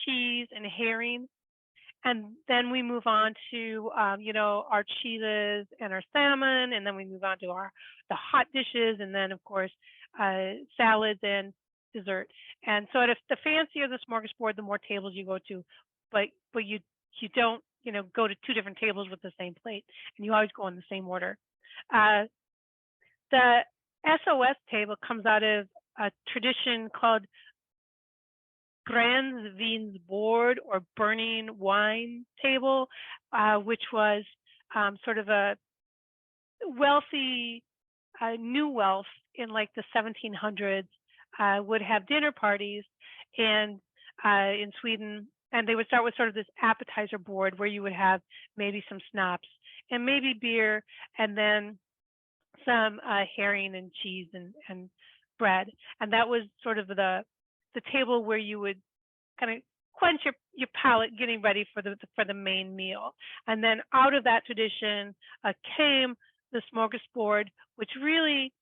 S3: cheese, and herring. And then we move on to, our cheeses and our salmon, and then we move on to the hot dishes, and then, of course, salads and dessert. And so the fancier the smorgasbord, the more tables you go to, but you don't, go to two different tables with the same plate, and you always go in the same order. The SOS table comes out of a tradition called Gränsvinsbord or burning wine table, which was sort of a wealthy, new wealth in like the 1700s would have dinner parties and in Sweden, and they would start with sort of this appetizer board where you would have maybe some schnapps and maybe beer, and then some herring and cheese and bread, and that was sort of the table where you would kind of quench your palate getting ready for the main meal. And then out of that tradition came the smorgasbord, which really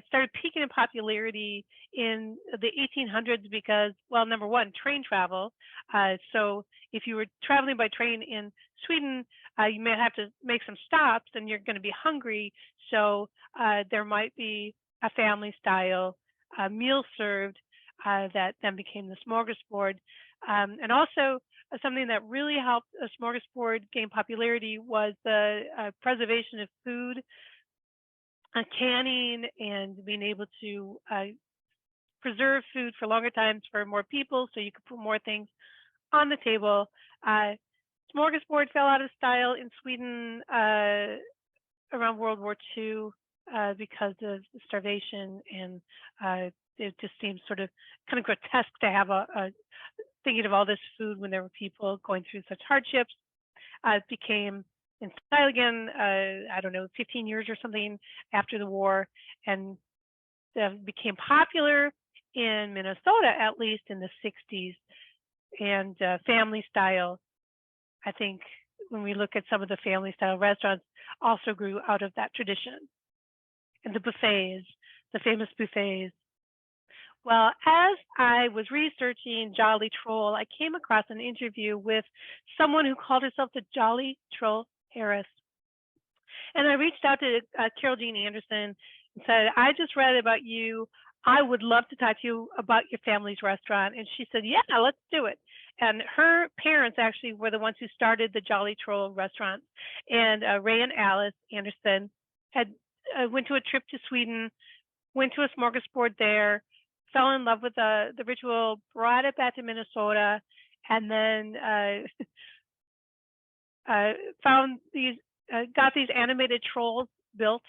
S3: started peaking in popularity in the 1800s because, well, number one, train travel. So if you were traveling by train in Sweden, you may have to make some stops and you're going to be hungry. So there might be a family style meal served that then became the smorgasbord. And also something that really helped a smorgasbord gain popularity was the preservation of food, canning, and being able to preserve food for longer times for more people, so you could put more things on the table. Smorgasbord fell out of style in Sweden around World War II because of starvation, and it just seems sort of kind of grotesque to have a thinking of all this food when there were people going through such hardships. It became in style again, I don't know, 15 years or something after the war, and became popular in Minnesota, at least in the 60s, and family style. I think when we look at some of the family style restaurants also grew out of that tradition. And the buffets, the famous buffets. Well, as I was researching Jolly Troll, I came across an interview with someone who called herself the Jolly Troll Harris. And I reached out to Carol Jean Anderson and said, I just read about you. I would love to talk to you about your family's restaurant. And she said, yeah, let's do it. And her parents actually were the ones who started the Jolly Troll restaurant. And Ray and Alice Anderson had went to a trip to Sweden, went to a smorgasbord there, fell in love with the ritual, brought it back to Minnesota, and then found these, got these animated trolls built.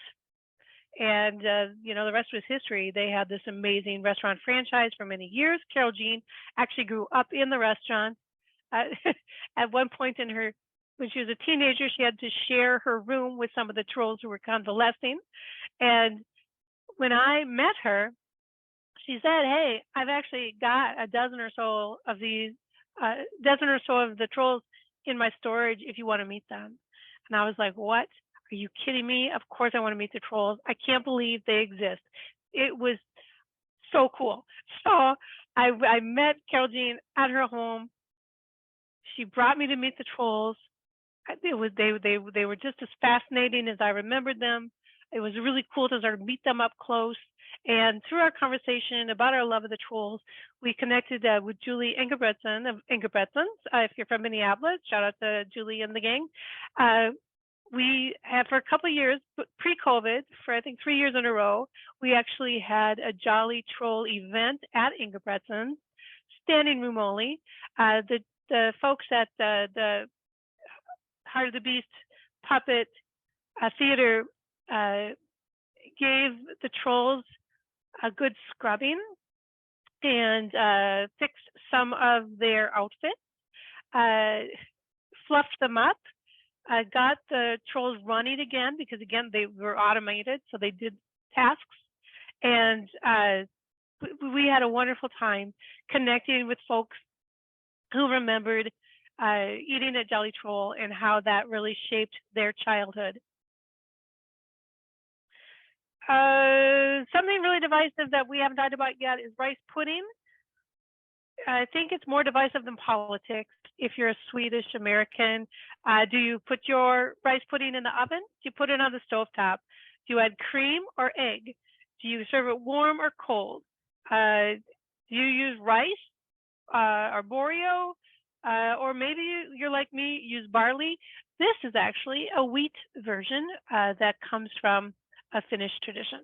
S3: And, you know, the rest was history. They had this amazing restaurant franchise for many years. Carol Jean actually grew up in the restaurant. At one point in her, when she was a teenager, she had to share her room with some of the trolls who were convalescing. And when I met her, she said, hey, I've actually got a dozen or so of the trolls in my storage if you want to meet them. And I was like, what? Are you kidding me? Of course I want to meet the trolls. I can't believe they exist. It was so cool. So I met Carol Jean at her home. She brought me to meet the trolls. They were just as fascinating as I remembered them. It was really cool to sort of meet them up close. And through our conversation about our love of the trolls, we connected with Julie Engebretson of Engebretson. If you're from Minneapolis, shout out to Julie and the gang. We had for a couple of years, pre-COVID, for I think 3 years in a row, we actually had a Jolly Troll event at Engebretson, standing room only. The folks at the Heart of the Beast puppet theater gave the trolls a good scrubbing and fixed some of their outfits, fluffed them up, got the trolls running again because, again, they were automated, so they did tasks. And we had a wonderful time connecting with folks who remembered eating at Jolly Troll and how that really shaped their childhood. Something really divisive that we haven't talked about yet is rice pudding. I think it's more divisive than politics. If you're a Swedish American, do you put your rice pudding in the oven? Do you put it on the stovetop? Do you add cream or egg? Do you serve it warm or cold? Do you use rice arborio? Or maybe you're like me, use barley. This is actually a wheat version that comes from a Finnish tradition.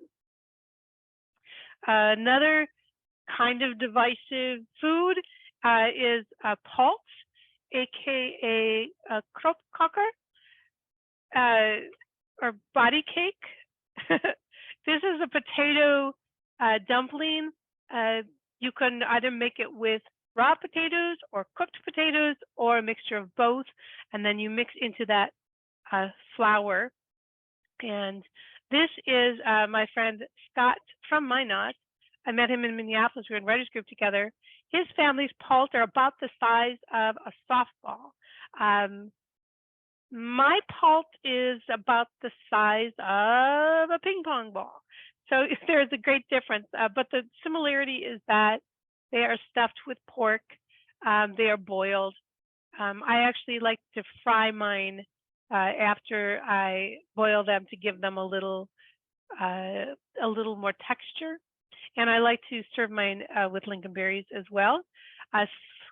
S3: Another kind of divisive food is pulse, aka kroppkakor, or body cake. This is a potato dumpling. You can either make it with raw potatoes or cooked potatoes or a mixture of both, and then you mix into that flour. And this is my friend Scott from Minot. I met him in Minneapolis. We were in writers group together. His family's pulse are about the size of a softball. My pulse is about the size of a ping pong ball. So there's a great difference, but the similarity is that they are stuffed with pork. They are boiled. I actually like to fry mine after I boil them to give them a little more texture. And I like to serve mine with lingonberries as well.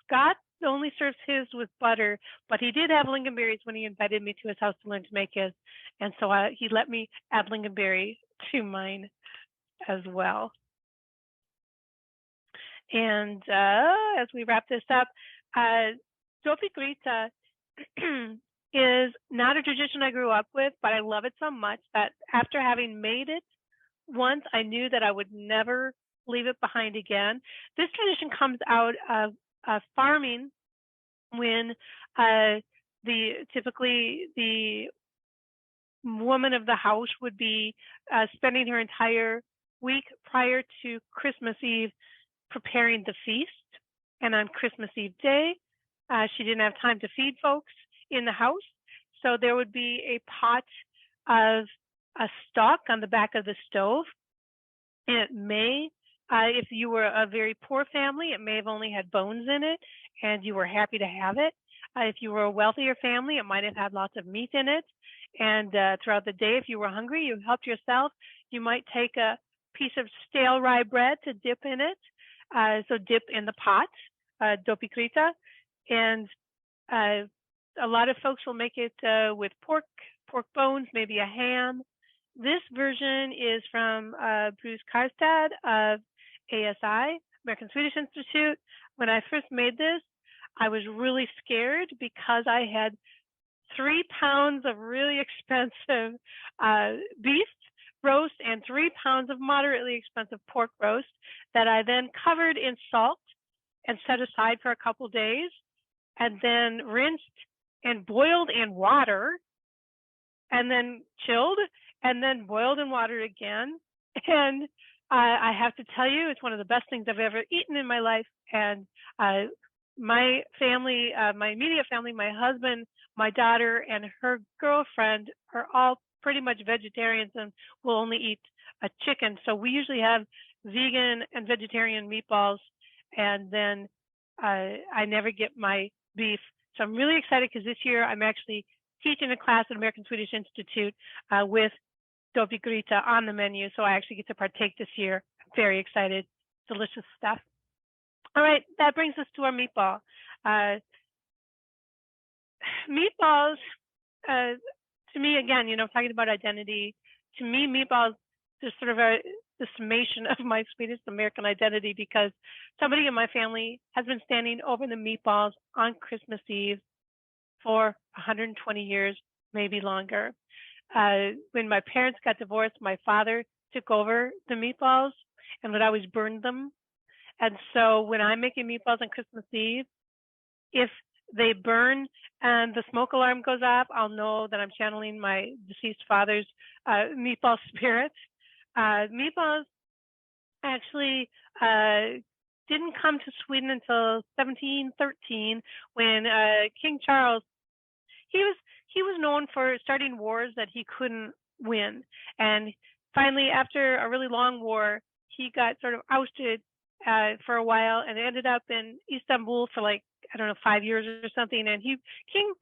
S3: Scott only serves his with butter, but he did have lingonberries when he invited me to his house to learn to make his. And so he let me add lingonberry to mine as well. And as we wrap this up, dopp-i-gryta is not a tradition I grew up with, but I love it so much that after having made it once, I knew that I would never leave it behind again. This tradition comes out of farming, when typically the woman of the house would be spending her entire week prior to Christmas Eve preparing the feast. And on Christmas Eve day, she didn't have time to feed folks in the house. So there would be a pot of a stock on the back of the stove. And it may, if you were a very poor family, it may have only had bones in it and you were happy to have it. If you were a wealthier family, it might have had lots of meat in it. And throughout the day, if you were hungry, you helped yourself. You might take a piece of stale rye bread to dip in it. So dip in the pot, dopp-i-gryta. And a lot of folks will make it with pork bones, maybe a ham. This version is from Bruce Karstad of ASI, American Swedish Institute. When I first made this, I was really scared because I had 3 pounds of really expensive beef roast and 3 pounds of moderately expensive pork roast that I then covered in salt and set aside for a couple days, and then rinsed and boiled in water, and then chilled, and then boiled in water again. And I have to tell you, it's one of the best things I've ever eaten in my life. And my family, my immediate family, my husband, my daughter, and her girlfriend are all pretty much vegetarians and will only eat a chicken. So we usually have vegan and vegetarian meatballs, and then I never get my beef. So I'm really excited because this year I'm actually teaching a class at American Swedish Institute with dopp-i-gryta on the menu. So I actually get to partake this year. I'm very excited. Delicious stuff. All right, that brings us to our meatball. Meatballs, to me, again, you know, talking about identity, to me, meatballs is sort of the summation of my Swedish American identity, because somebody in my family has been standing over the meatballs on Christmas Eve for 120 years, maybe longer. When my parents got divorced, my father took over the meatballs and would always burn them. And so when I'm making meatballs on Christmas Eve, if they burn and the smoke alarm goes off, I'll know that I'm channeling my deceased father's meatball spirit. Meatballs actually didn't come to Sweden until 1713, when King Charles, he was known for starting wars that he couldn't win. And finally, after a really long war, he got sort of ousted for a while and ended up in Istanbul for like, I don't know, 5 years or something. And King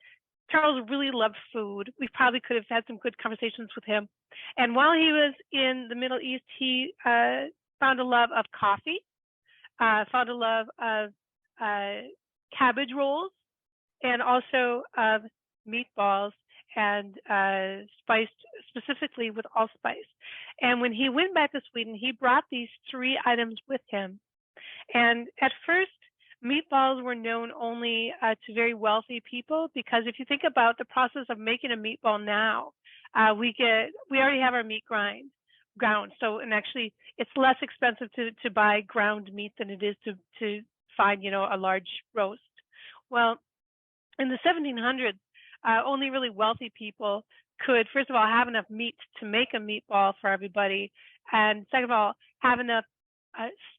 S3: Charles really loved food. We probably could have had some good conversations with him. And while he was in the Middle East, he found a love of coffee, found a love of cabbage rolls, and also of meatballs, and spiced specifically with allspice. And when he went back to Sweden, he brought these 3 items with him. And at first, meatballs were known only to very wealthy people, because if you think about the process of making a meatball now, we already have our meat ground. So, and actually, it's less expensive to buy ground meat than it is to find, you know, a large roast. Well, in the 1700s, only really wealthy people could, first of all, have enough meat to make a meatball for everybody, and second of all, have enough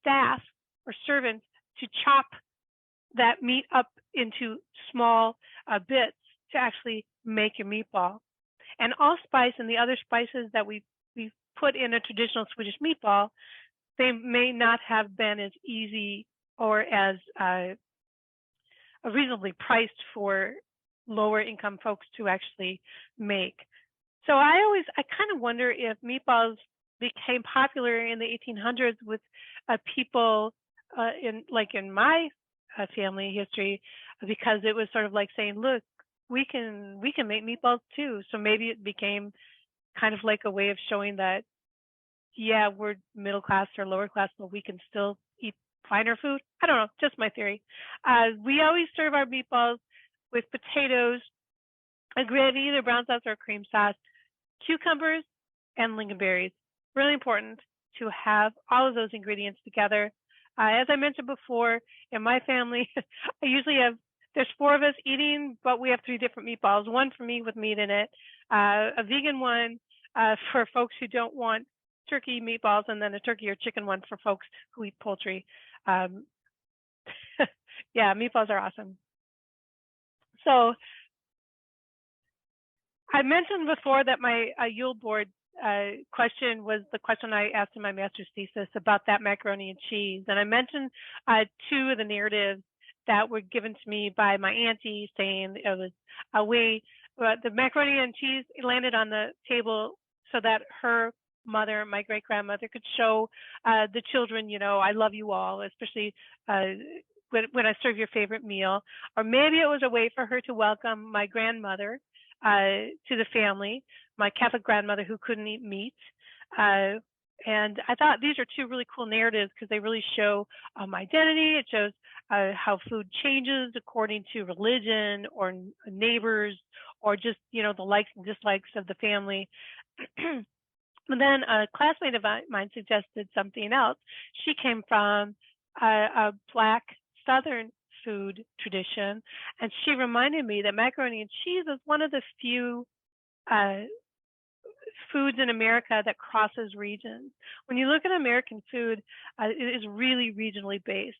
S3: staff or servants to chop that meat up into small bits to actually make a meatball. And allspice and the other spices that we put in a traditional Swedish meatball, they may not have been as easy or as reasonably priced for lower income folks to actually make. So I kind of wonder if meatballs became popular in the 1800s with people in my family history, because it was sort of like saying, look, we can make meatballs too. So maybe it became kind of like a way of showing that, yeah, we're middle class or lower class, but we can still eat finer food. I don't know, just my theory. We always serve our meatballs with potatoes, a gravy, either brown sauce or cream sauce, cucumbers, and lingonberries. Really important to have all of those ingredients together. As I mentioned before, in my family, I usually have, there's 4 of us eating, but we have 3 different meatballs. One for me with meat in it, a vegan one for folks who don't want turkey meatballs, and then a turkey or chicken one for folks who eat poultry. Yeah, meatballs are awesome. So I mentioned before that my julbord question was the question I asked in my master's thesis about that macaroni and cheese. And I mentioned 2 of the narratives that were given to me by my auntie, saying it was a way, the macaroni and cheese landed on the table so that her mother, my great grandmother, could show the children, you know, I love you all, especially when I serve your favorite meal. Or maybe it was a way for her to welcome my grandmother to the family, my Catholic grandmother who couldn't eat meat. And I thought these are 2 really cool narratives because they really show identity. It shows how food changes according to religion or neighbors or just, you know, the likes and dislikes of the family. And then a classmate of mine suggested something else. She came from a Black Southern food tradition, and she reminded me that macaroni and cheese is one of the few foods in America that crosses regions. When you look at American food, it is really regionally based.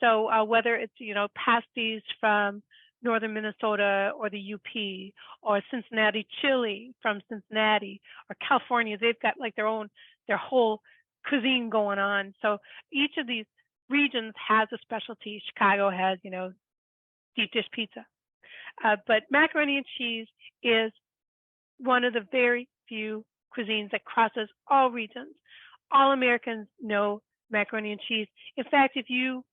S3: So whether it's, you know, pasties from northern Minnesota or the UP, or Cincinnati chili from Cincinnati, or California, they've got like their whole cuisine going on. So each of these regions has a specialty. Chicago has, you know, deep dish pizza. But macaroni and cheese is one of the very few cuisines that crosses all regions. All Americans know macaroni and cheese. In fact, if you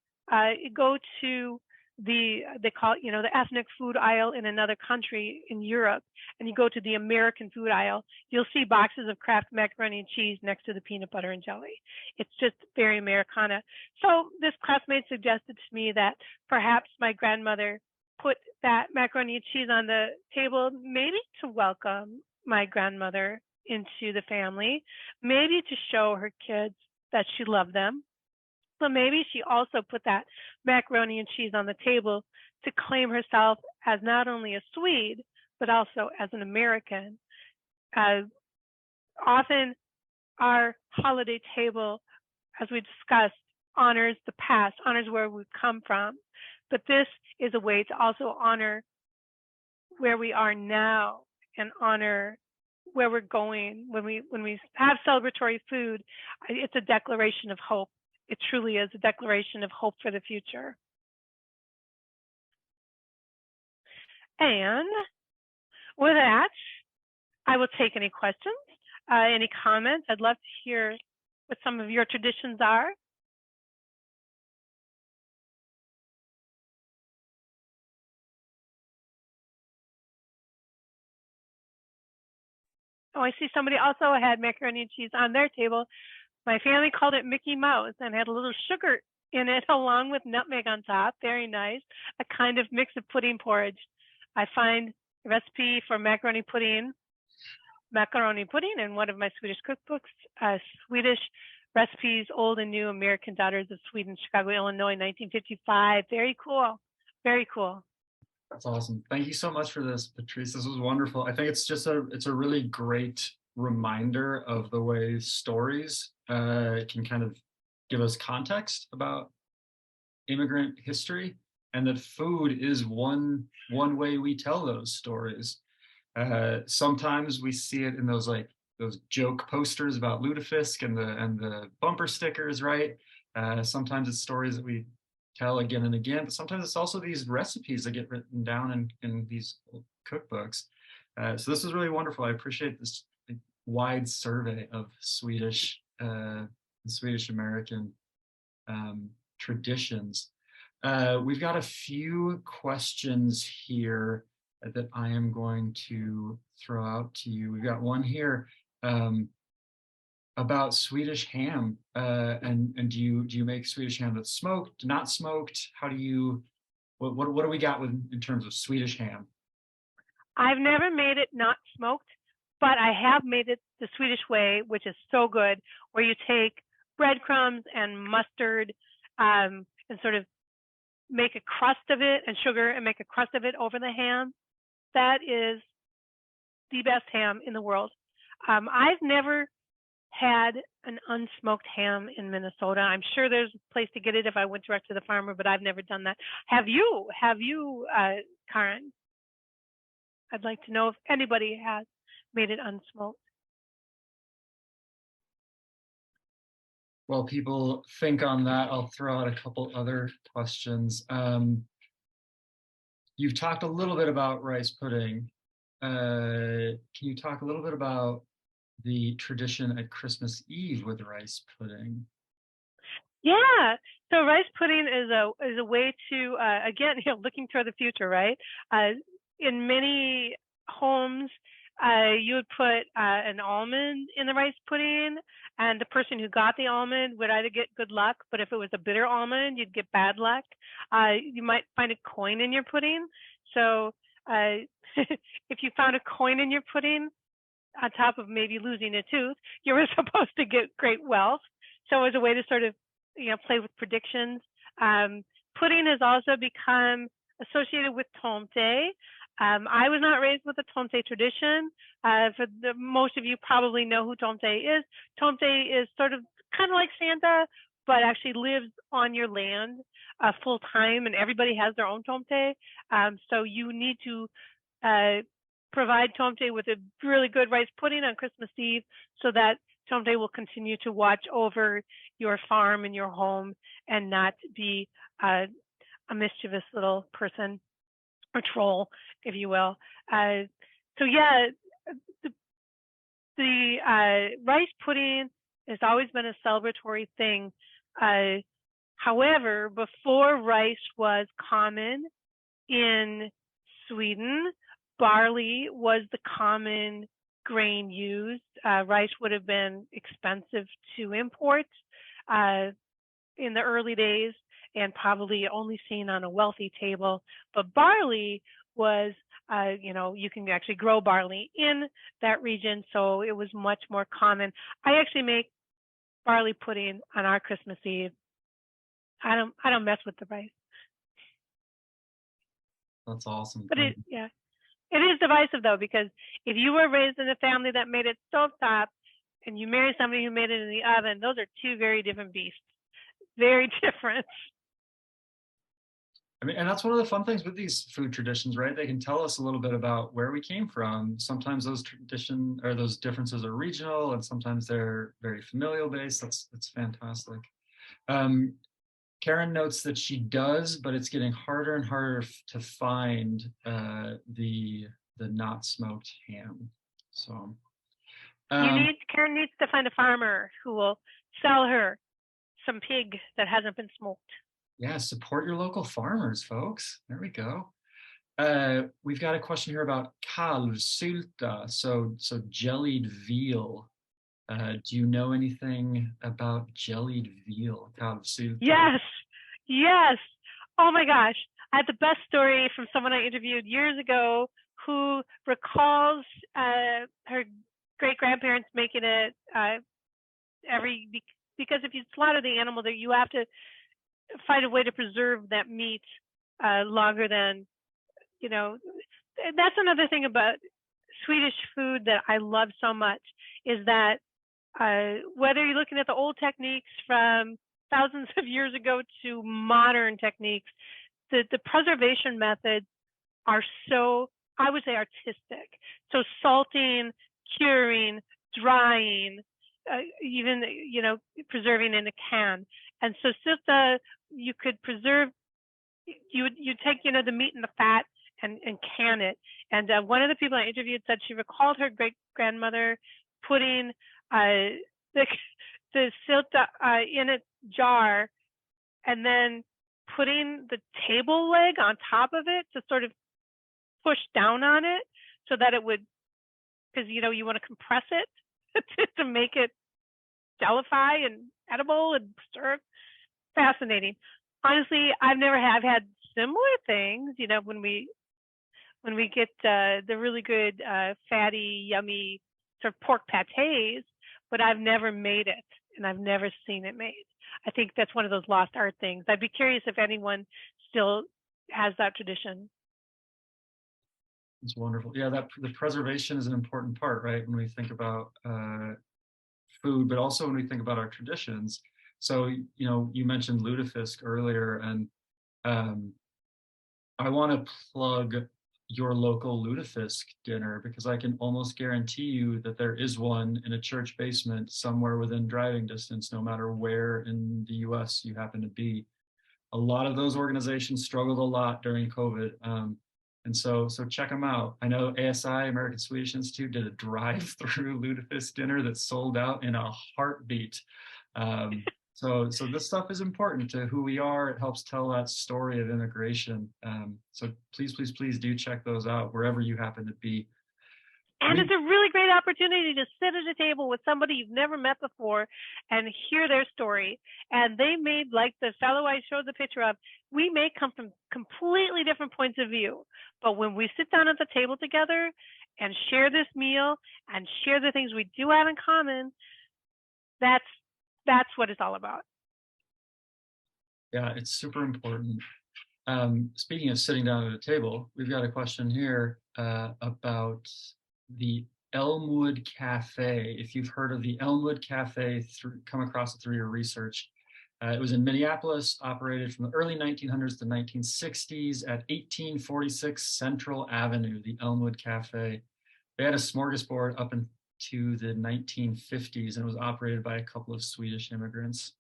S3: go to they call it, you know, the ethnic food aisle in another country in Europe, and you go to the American food aisle, you'll see boxes of Kraft macaroni and cheese next to the peanut butter and jelly. It's just very Americana. So this classmate suggested to me that perhaps my grandmother put that macaroni and cheese on the table, maybe to welcome my grandmother into the family, maybe to show her kids that she loved them. So maybe she also put that macaroni and cheese on the table to claim herself as not only a Swede, but also as an American. Often our holiday table, as we discussed, honors the past, honors where we've come from. But this is a way to also honor where we are now and honor where we're going. When we have celebratory food, it's a declaration of hope. It truly is a declaration of hope for the future. And with that, I will take any questions, any comments. I'd love to hear what some of your traditions are. Oh, I see somebody also had macaroni and cheese on their table. My family called it Mickey Mouse and had a little sugar in it along with nutmeg on top. Very nice. A kind of mix of pudding porridge. I find a recipe for macaroni pudding in one of my Swedish cookbooks, Swedish Recipes, Old and New American Daughters of Sweden, Chicago, Illinois, 1955. Very cool. Very cool.
S2: That's awesome. Thank you so much for this, Patrice. This was wonderful. I think it's a really great reminder of the way stories can kind of give us context about immigrant history, and that food is one way we tell those stories. Sometimes we see it in those joke posters about lutfisk and the bumper stickers, right? Sometimes it's stories that we tell again and again, but sometimes it's also these recipes that get written down in these cookbooks. So this is really wonderful. I appreciate this wide survey of Swedish American traditions. We've got a few questions here that I am going to throw out to you. We've got one here about Swedish ham. And do you make Swedish ham that's smoked, not smoked? How do you, what do we got in terms of Swedish ham?
S3: I've never made it not smoked, but I have made it the Swedish way, which is so good, where you take breadcrumbs and mustard and sort of make a crust of it, and sugar, and make a crust of it over the ham. That is the best ham in the world. I've never had an unsmoked ham in Minnesota. I'm sure there's a place to get it if I went direct to the farmer, but I've never done that. Have you, Karen? I'd like to know if anybody has made it unsmoked.
S2: While people think on that, I'll throw out a couple other questions. You've talked a little bit about rice pudding. Can you talk a little bit about the tradition at Christmas Eve with rice pudding?
S3: Yeah, so rice pudding is a way to again, looking toward the future, right? In many homes, you would put an almond in the rice pudding, and the person who got the almond would either get good luck, but if it was a bitter almond, you'd get bad luck. You might find a coin in your pudding. So if you found a coin in your pudding, on top of maybe losing a tooth, you were supposed to get great wealth. So as a way to sort of, play with predictions. Pudding has also become associated with tomte. I was not raised with a tomte tradition. Most of you probably know who tomte is. Tomte is sort of kind of like Santa, but actually lives on your land full time, and everybody has their own tomte. So you need to provide tomte with a really good rice pudding on Christmas Eve, so that tomte will continue to watch over your farm and your home and not be a mischievous little person or troll, if you will. So yeah, the rice pudding has always been a celebratory thing. However, before rice was common in Sweden, barley was the common grain used. Rice would have been expensive to import in the early days, and probably only seen on a wealthy table. But barley was, you can actually grow barley in that region, so it was much more common. I actually make barley pudding on our Christmas Eve. I don't mess with the rice.
S2: That's awesome.
S3: But it is divisive though, because if you were raised in a family that made it stovetop and you marry somebody who made it in the oven, those are two very different beasts. Very different.
S2: I mean, and that's one of the fun things with these food traditions, right? They can tell us a little bit about where we came from. Sometimes those those differences are regional, and sometimes they're very familial based. That's fantastic. Karen notes that she does, but it's getting harder and harder to find the not smoked ham. So
S3: Karen needs to find a farmer who will sell her some pig that hasn't been smoked.
S2: Yeah, support your local farmers, folks. There we go. We've got a question here about kalvsylta, so jellied veal. Do you know anything about jellied veal, kalvsylta?
S3: Yes. Oh my gosh. I had the best story from someone I interviewed years ago who recalls her great-grandparents making it because if you slaughter the animal, that you have to find a way to preserve that meat longer than, that's another thing about Swedish food that I love so much, is that whether you're looking at the old techniques from thousands of years ago to modern techniques, the preservation methods are so, I would say, artistic. So salting, curing, drying, even, preserving in a can. And so sylta, you could preserve, you take, the meat and the fat and can it. And one of the people I interviewed said she recalled her great-grandmother putting the sylta in a jar and then putting the table leg on top of it to sort of push down on it so that it would, because you want to compress it to make it jellify and edible and serve. Fascinating. Honestly, I've never had similar things. When we get the really good fatty, yummy sort of pork pâtés, but I've never made it and I've never seen it made. I think that's one of those lost art things. I'd be curious if anyone still has that tradition.
S2: It's wonderful. Yeah, the preservation is an important part, right? When we think about food, but also when we think about our traditions. So, you mentioned lutefisk earlier, and I want to plug your local lutefisk dinner because I can almost guarantee you that there is one in a church basement somewhere within driving distance, no matter where in the US you happen to be. A lot of those organizations struggled a lot during COVID. And so check them out. I know ASI, American Swedish Institute, did a drive-through lutefisk dinner that sold out in a heartbeat. So this stuff is important to who we are. It helps tell that story of immigration. So please do check those out wherever you happen to be.
S3: And it's a really great opportunity to sit at a table with somebody you've never met before and hear their story. And they made, like the fellow I showed the picture of, we may come from completely different points of view. But when we sit down at the table together and share this meal and share the things we do have in common, that's what it's all about.
S2: Yeah, it's super important. Speaking of sitting down at a table, we've got a question here about the Elmwood Cafe. If you've heard of the Elmwood Cafe, come across it through your research. It was in Minneapolis, operated from the early 1900s to 1960s at 1846 Central Avenue, the Elmwood Cafe. They had a smorgasbord up into the 1950s and was operated by a couple of Swedish immigrants.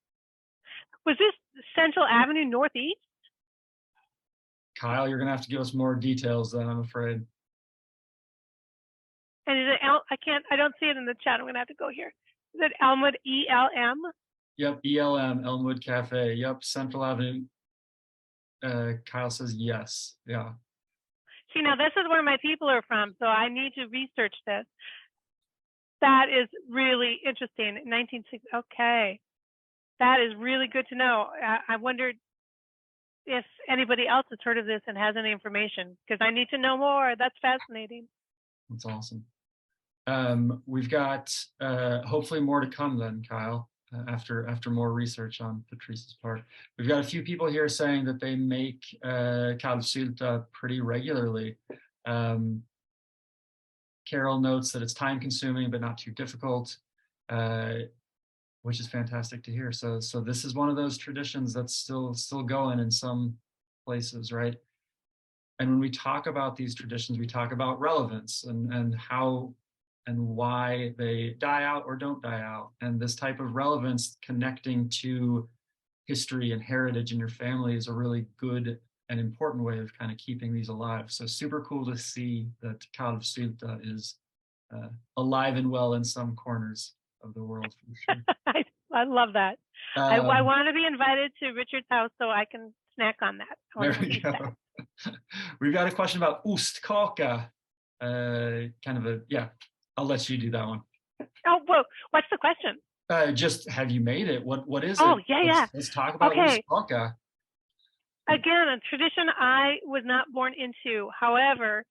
S3: Was this Central Avenue Northeast?
S2: Kyle, you're going to have to give us more details then, I'm afraid.
S3: And is it I don't see it in the chat. I'm going to have to go here. Is it Elmwood, E-L-M?
S2: Yep, ELM, Elmwood Cafe. Yep, Central Avenue. Kyle says yes. Yeah.
S3: See, now this is where my people are from, so I need to research this. That is really interesting. 1960. Okay. That is really good to know. I wondered if anybody else has heard of this and has any information, because I need to know more. That's fascinating.
S2: That's awesome. We've got hopefully more to come then, Kyle, after more research on Patrice's part. We've got a few people here saying that they make kalvsylta pretty regularly. Carol notes that it's time consuming but not too difficult, which is fantastic to hear. So this is one of those traditions that's still going in some places, right? And when we talk about these traditions, we talk about relevance and how and why they die out or don't die out. And this type of relevance connecting to history and heritage in your family is a really good and important way of kind of keeping these alive. So super cool to see that kalvsylta is alive and well in some corners of the world. For sure.
S3: I love that. I want to be invited to Richard's house so I can snack on that.
S2: There we go. We've got a question about ostkaka. I'll let you do that one.
S3: Oh, whoa. What's the question?
S2: Just have you made it? What is it?
S3: Oh, yeah.
S2: Let's talk about ostkaka.
S3: Again, a tradition I was not born into. However,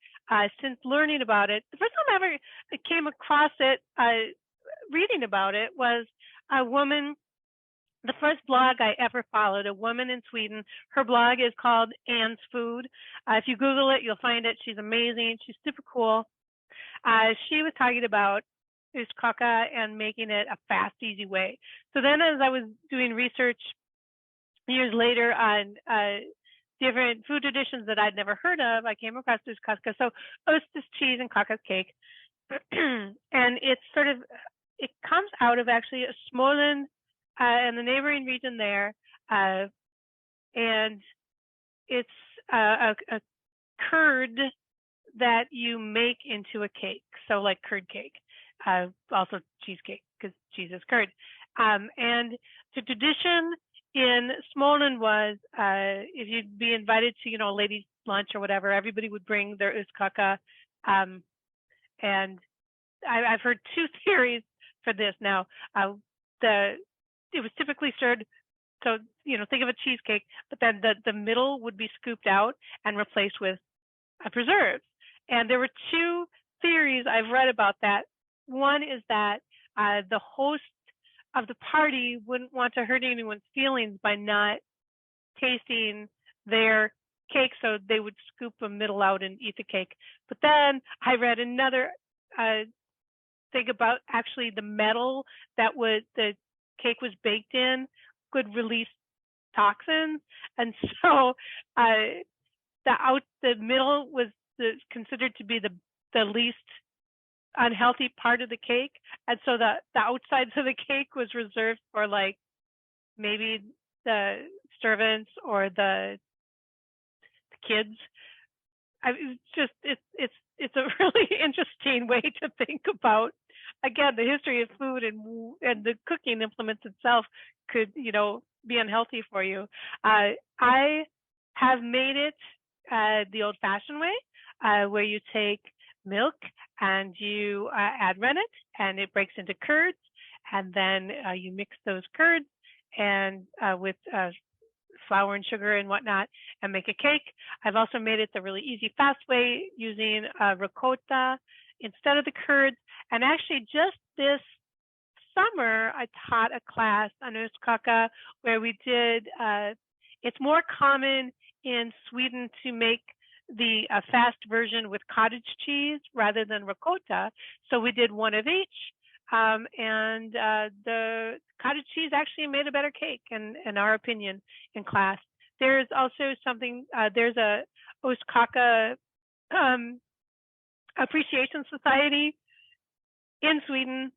S3: since learning about it, the first time I ever came across it, reading about it, was a woman. The first blog I ever followed, a woman in Sweden. Her blog is called Anne's Food. If you Google it, you'll find it. She's amazing. She's super cool. She was talking about ostkaka and making it a fast, easy way. So then as I was doing research years later on different food traditions that I'd never heard of, I came across ostkaka. So ost is cheese and kaka is cake. And it's it comes out of actually a Småland and the neighboring region there. And it's a curd that you make into a cake. So like curd cake, also cheesecake because cheese is curd. And the tradition in Smolin was if you'd be invited to, a ladies' lunch or whatever, everybody would bring their uskaka. And I've heard two theories for this now. It was typically served, so think of a cheesecake, but then the middle would be scooped out and replaced with preserves. And there were two theories I've read about that. One is that the host of the party wouldn't want to hurt anyone's feelings by not tasting their cake, so they would scoop the middle out and eat the cake. But then I read another thing about actually the metal that the cake was baked in could release toxins, and so the middle was considered to be the least unhealthy part of the cake, and so the outsides of the cake was reserved for like maybe the servants or the kids. It's a really interesting way to think about, again, the history of food and the cooking implements itself could be unhealthy for you. I have made it the old-fashioned way, where you take milk and you add rennet and it breaks into curds, and then you mix those curds and with flour and sugar and whatnot and make a cake. I've also made it the really easy, fast way using ricotta instead of the curds. And actually just this summer, I taught a class on uskaka where we did, it's more common in Sweden to make the fast version with cottage cheese rather than ricotta. So we did one of each. And the cottage cheese actually made a better cake, in our opinion, in class. There's also something, there's a uskaka appreciation society in Sweden.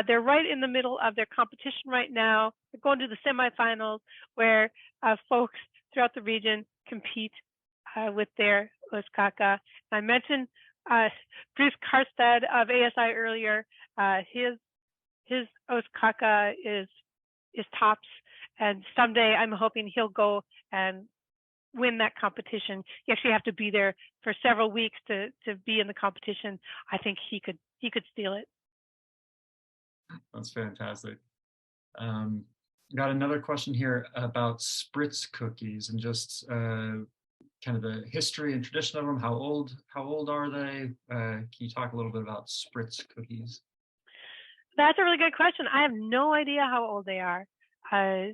S3: They're right in the middle of their competition right now. They're going to the semifinals where folks throughout the region compete with their uskaka. I mentioned Bruce Karstad of ASI earlier. His uskaka is tops, and someday I'm hoping he'll go and win that competition. You actually have to be there for several weeks to be in the competition. I think he could steal it.
S2: That's fantastic. Got another question here about spritz cookies and just kind of the history and tradition of them. How old are they? Can you talk a little bit about spritz cookies?
S3: That's a really good question. I have no idea how old they are. I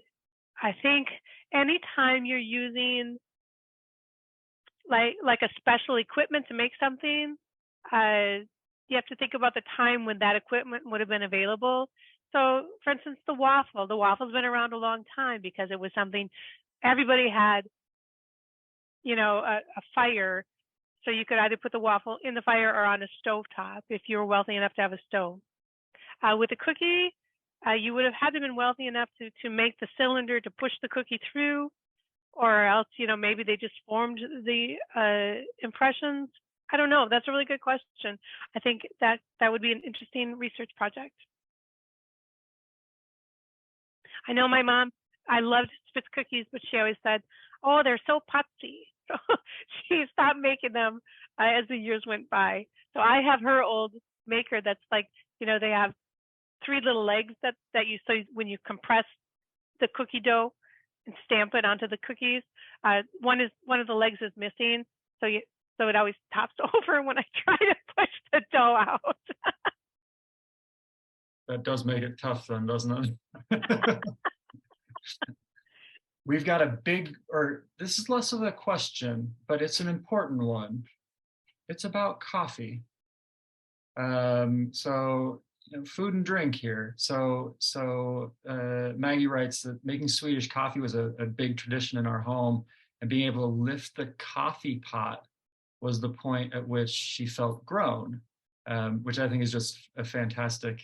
S3: think anytime you're using like a special equipment to make something, you have to think about the time when that equipment would have been available. So, for instance, the waffle's been around a long time because it was something everybody had, a fire. So you could either put the waffle in the fire or on a stovetop if you were wealthy enough to have a stove. With a cookie, you would have had to have been wealthy enough to make the cylinder to push the cookie through, or else, maybe they just formed the impressions. I don't know. That's a really good question. I think that would be an interesting research project. I know my mom, I loved Spitz cookies, but she always said, oh, they're so putsy. So she stopped making them as the years went by. So I have her old maker that's like, they have 3 little legs that so when you compress the cookie dough and stamp it onto the cookies, one of the legs is missing, so it always tops over when I try to push the dough out.
S2: That does make it tough then, doesn't it? We've got this is less of a question, but it's an important one. It's about coffee. So food and drink here. So Maggie writes that making Swedish coffee was a big tradition in our home, and being able to lift the coffee pot was the point at which she felt grown, which I think is just a fantastic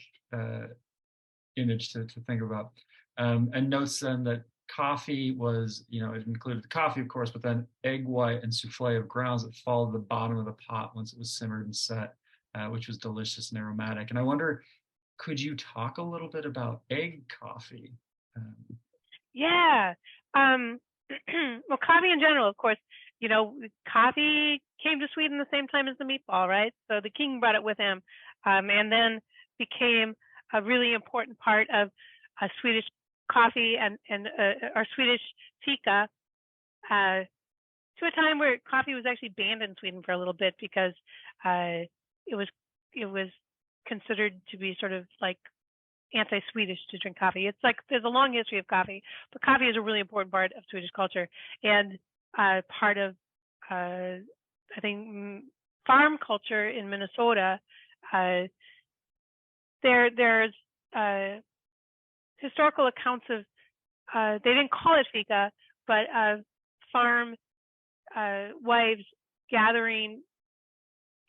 S2: image to think about. And notes then that coffee was, it included the coffee, of course, but then egg white and souffle of grounds that followed the bottom of the pot once it was simmered and set, which was delicious and aromatic. And I wonder, could you talk a little bit about egg coffee?
S3: Yeah. Well, coffee in general, of course, coffee came to Sweden the same time as the meatball, right? So the king brought it with him, and then became a really important part of Swedish coffee and our Swedish fika, to a time where coffee was actually banned in Sweden for a little bit because it was considered to be sort of like anti-Swedish to drink coffee. It's like there's a long history of coffee, but coffee is a really important part of Swedish culture and part of I think farm culture in Minnesota. There's historical accounts of they didn't call it fika, but farm wives gathering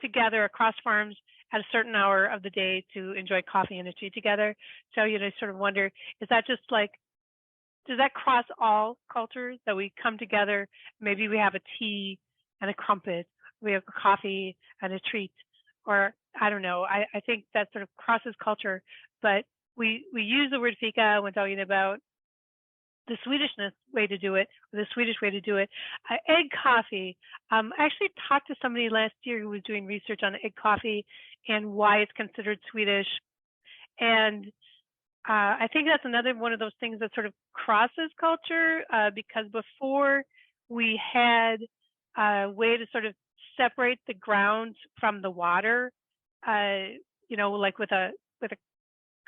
S3: together across farms at a certain hour of the day to enjoy coffee and a tea together. So, sort of wonder, is that just like, does that cross all cultures that we come together? Maybe we have a tea and a crumpet, we have a coffee and a treat, or I don't know. I think that sort of crosses culture, but we use the word fika when talking about the Swedishness way to do it, or the Swedish way to do it. Egg coffee. I actually talked to somebody last year who was doing research on egg coffee and why it's considered Swedish. And I think that's another one of those things that sort of crosses culture, because before we had a way to sort of separate the grounds from the water, like with a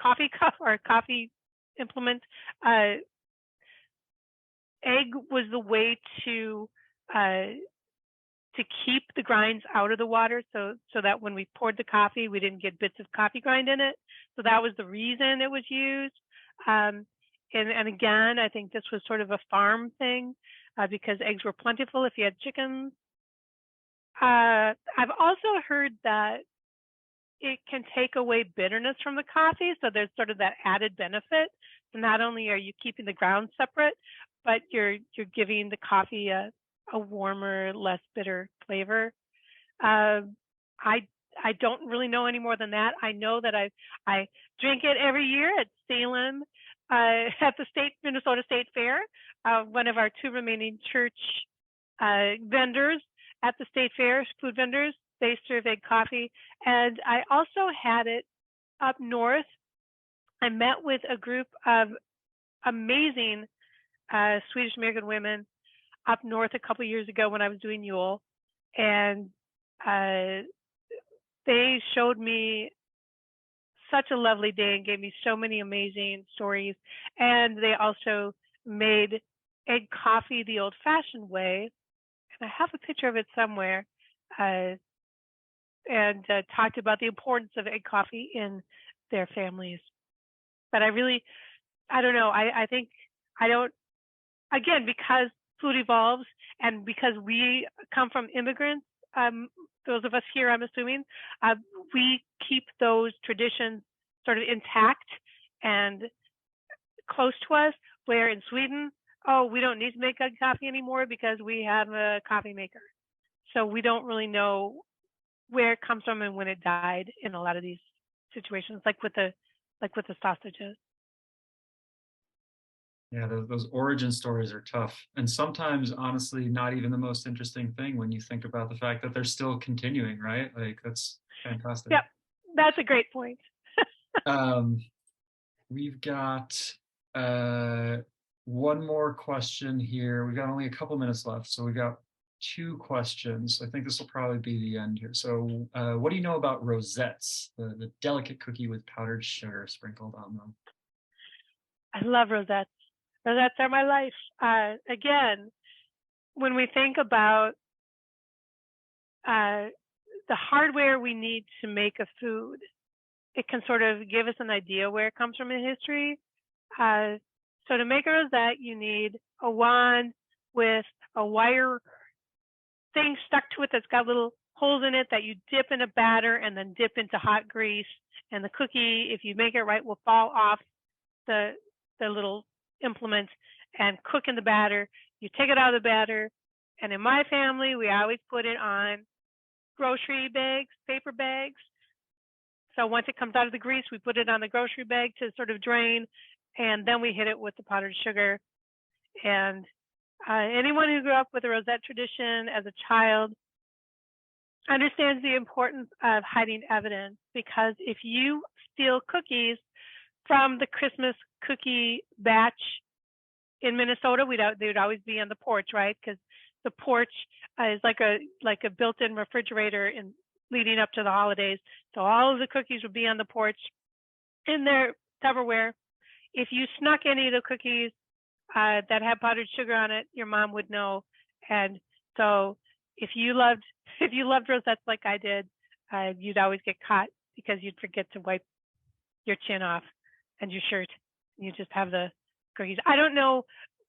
S3: coffee cup or a coffee implement. Egg was the way to keep the grinds out of the water, so that when we poured the coffee, we didn't get bits of coffee grind in it. So that was the reason it was used. And again, I think this was sort of a farm thing because eggs were plentiful if you had chickens. I've also heard that it can take away bitterness from the coffee, so there's sort of that added benefit. So not only are you keeping the grounds separate, but you're giving the coffee a warmer, less bitter flavor. I don't really know any more than that. I know that I drink it every year at Salem at the Minnesota State Fair. One of our two remaining church vendors at the State Fair, food vendors, they serve egg coffee. And I also had it up north. I met with a group of amazing Swedish American women up north a couple years ago when I was doing Yule, and they showed me such a lovely day and gave me so many amazing stories. And they also made egg coffee the old-fashioned way, and I have a picture of it somewhere, and talked about the importance of egg coffee in their families. But I don't know. I think I don't. Again, because food evolves and because we come from immigrants, those of us here, I'm assuming, we keep those traditions sort of intact and close to us, where in Sweden, we don't need to make egg coffee anymore because we have a coffee maker. So we don't really know where it comes from and when it died in a lot of these situations, like with the sausages.
S2: Yeah, those origin stories are tough. And sometimes, honestly, not even the most interesting thing when you think about the fact that they're still continuing, right? Like, that's fantastic.
S3: Yep, that's a great point.
S2: We've got one more question here. We've got only a couple minutes left, so we've got 2 questions. I think this will probably be the end here. So what do you know about rosettes, the delicate cookie with powdered sugar sprinkled on them?
S3: I love rosettes. Rosettes are my life. Again, when we think about the hardware we need to make a food, it can sort of give us an idea where it comes from in history. So to make a rosette, you need a wand with a wire thing stuck to it that's got little holes in it that you dip in a batter and then dip into hot grease. And the cookie, if you make it right, will fall off the little implement and cook in the batter. You take it out of the batter, and in my family, we always put it on grocery bags, paper bags. So once it comes out of the grease, we put it on the grocery bag to sort of drain, and then we hit it with the powdered sugar. And anyone who grew up with a rosette tradition as a child understands the importance of hiding evidence, because if you steal cookies from the Christmas cookie batch in Minnesota, they would always be on the porch, right? Because the porch is like a built-in refrigerator in leading up to the holidays. So all of the cookies would be on the porch in their Tupperware. If you snuck any of the cookies that had powdered sugar on it, your mom would know. And so if you loved rosettes like I did, you'd always get caught because you'd forget to wipe your chin off and your shirt. You just have the cookies. I don't know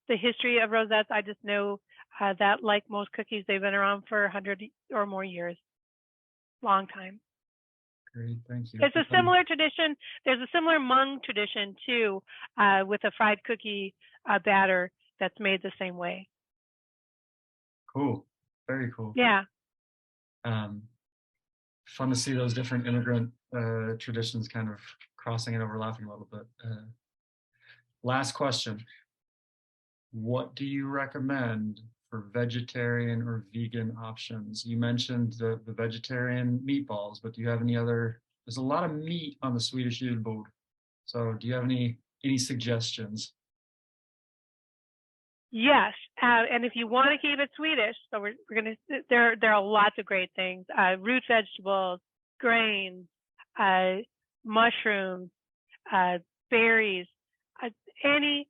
S3: the history of rosettes. I just know that, like most cookies, they've been around for 100 or more years. Long time.
S2: Great, thank you.
S3: It's a similar tradition. There's a similar Hmong tradition too, with a fried cookie batter that's made the same way.
S2: Cool, very cool.
S3: Yeah.
S2: Fun to see those different immigrant traditions kind of crossing and overlapping a little bit. Last question. What do you recommend for vegetarian or vegan options? You mentioned the vegetarian meatballs, but do you have any other? There's a lot of meat on the Swedish julbord. So do you have any suggestions?
S3: Yes, and if you want to keep it Swedish, so we're gonna, there are lots of great things. Root vegetables, grains, mushrooms, berries, any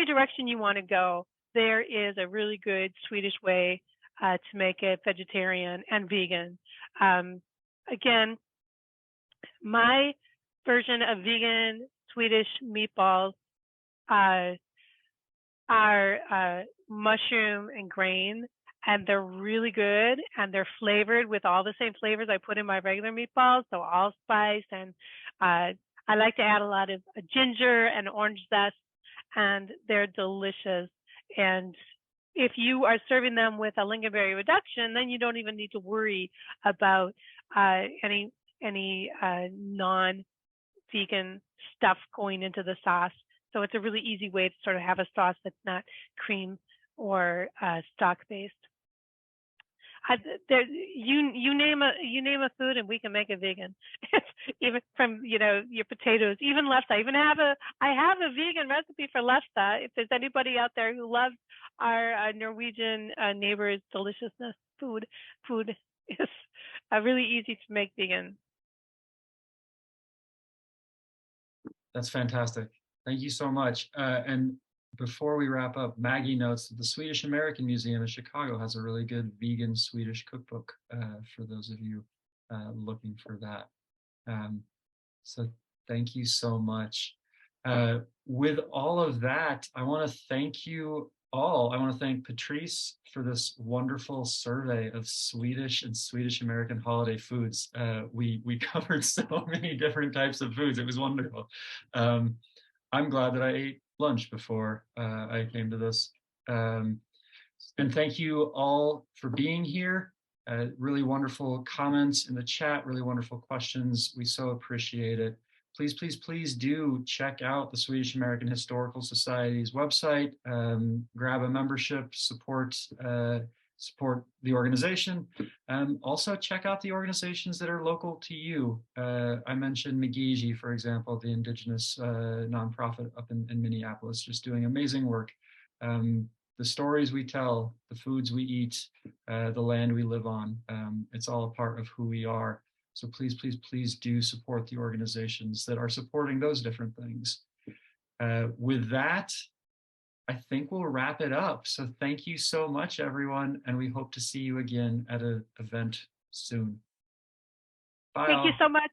S3: direction you want to go. There is a really good Swedish way to make it vegetarian and vegan. Again, my version of vegan Swedish meatballs are mushroom and grain, and they're really good, and they're flavored with all the same flavors I put in my regular meatballs, so allspice, and I like to add a lot of ginger and orange zest, and they're delicious. And if you are serving them with a lingonberry reduction, then you don't even need to worry about any non-vegan stuff going into the sauce. So it's a really easy way to sort of have a sauce that's not cream or stock based. You name a food and we can make it vegan. Even from your potatoes, even lefse. I have a vegan recipe for lefse. If there's anybody out there who loves our Norwegian neighbors' deliciousness, food is really easy to make vegan.
S2: That's fantastic. Thank you so much. And before we wrap up, Maggie notes that the Swedish American Museum in Chicago has a really good vegan Swedish cookbook for those of you looking for that. So thank you so much. With all of that, I want to thank you all. I want to thank Patrice for this wonderful survey of Swedish and Swedish American holiday foods. We covered so many different types of foods. It was wonderful. I'm glad that I ate lunch before I came to this. And thank you all for being here. Really wonderful comments in the chat, really wonderful questions. We so appreciate it. Please, please, please do check out the Swedish American Historical Society's website, grab a membership, support the organization. Also check out the organizations that are local to you. I mentioned McGeegy, for example, the indigenous nonprofit up in Minneapolis, just doing amazing work. The stories we tell, the foods we eat, the land we live on, it's all a part of who we are. So please, please, please do support the organizations that are supporting those different things. With that, I think we'll wrap it up. So thank you so much, everyone, and we hope to see you again at an event soon. Bye.
S3: Thank you so much.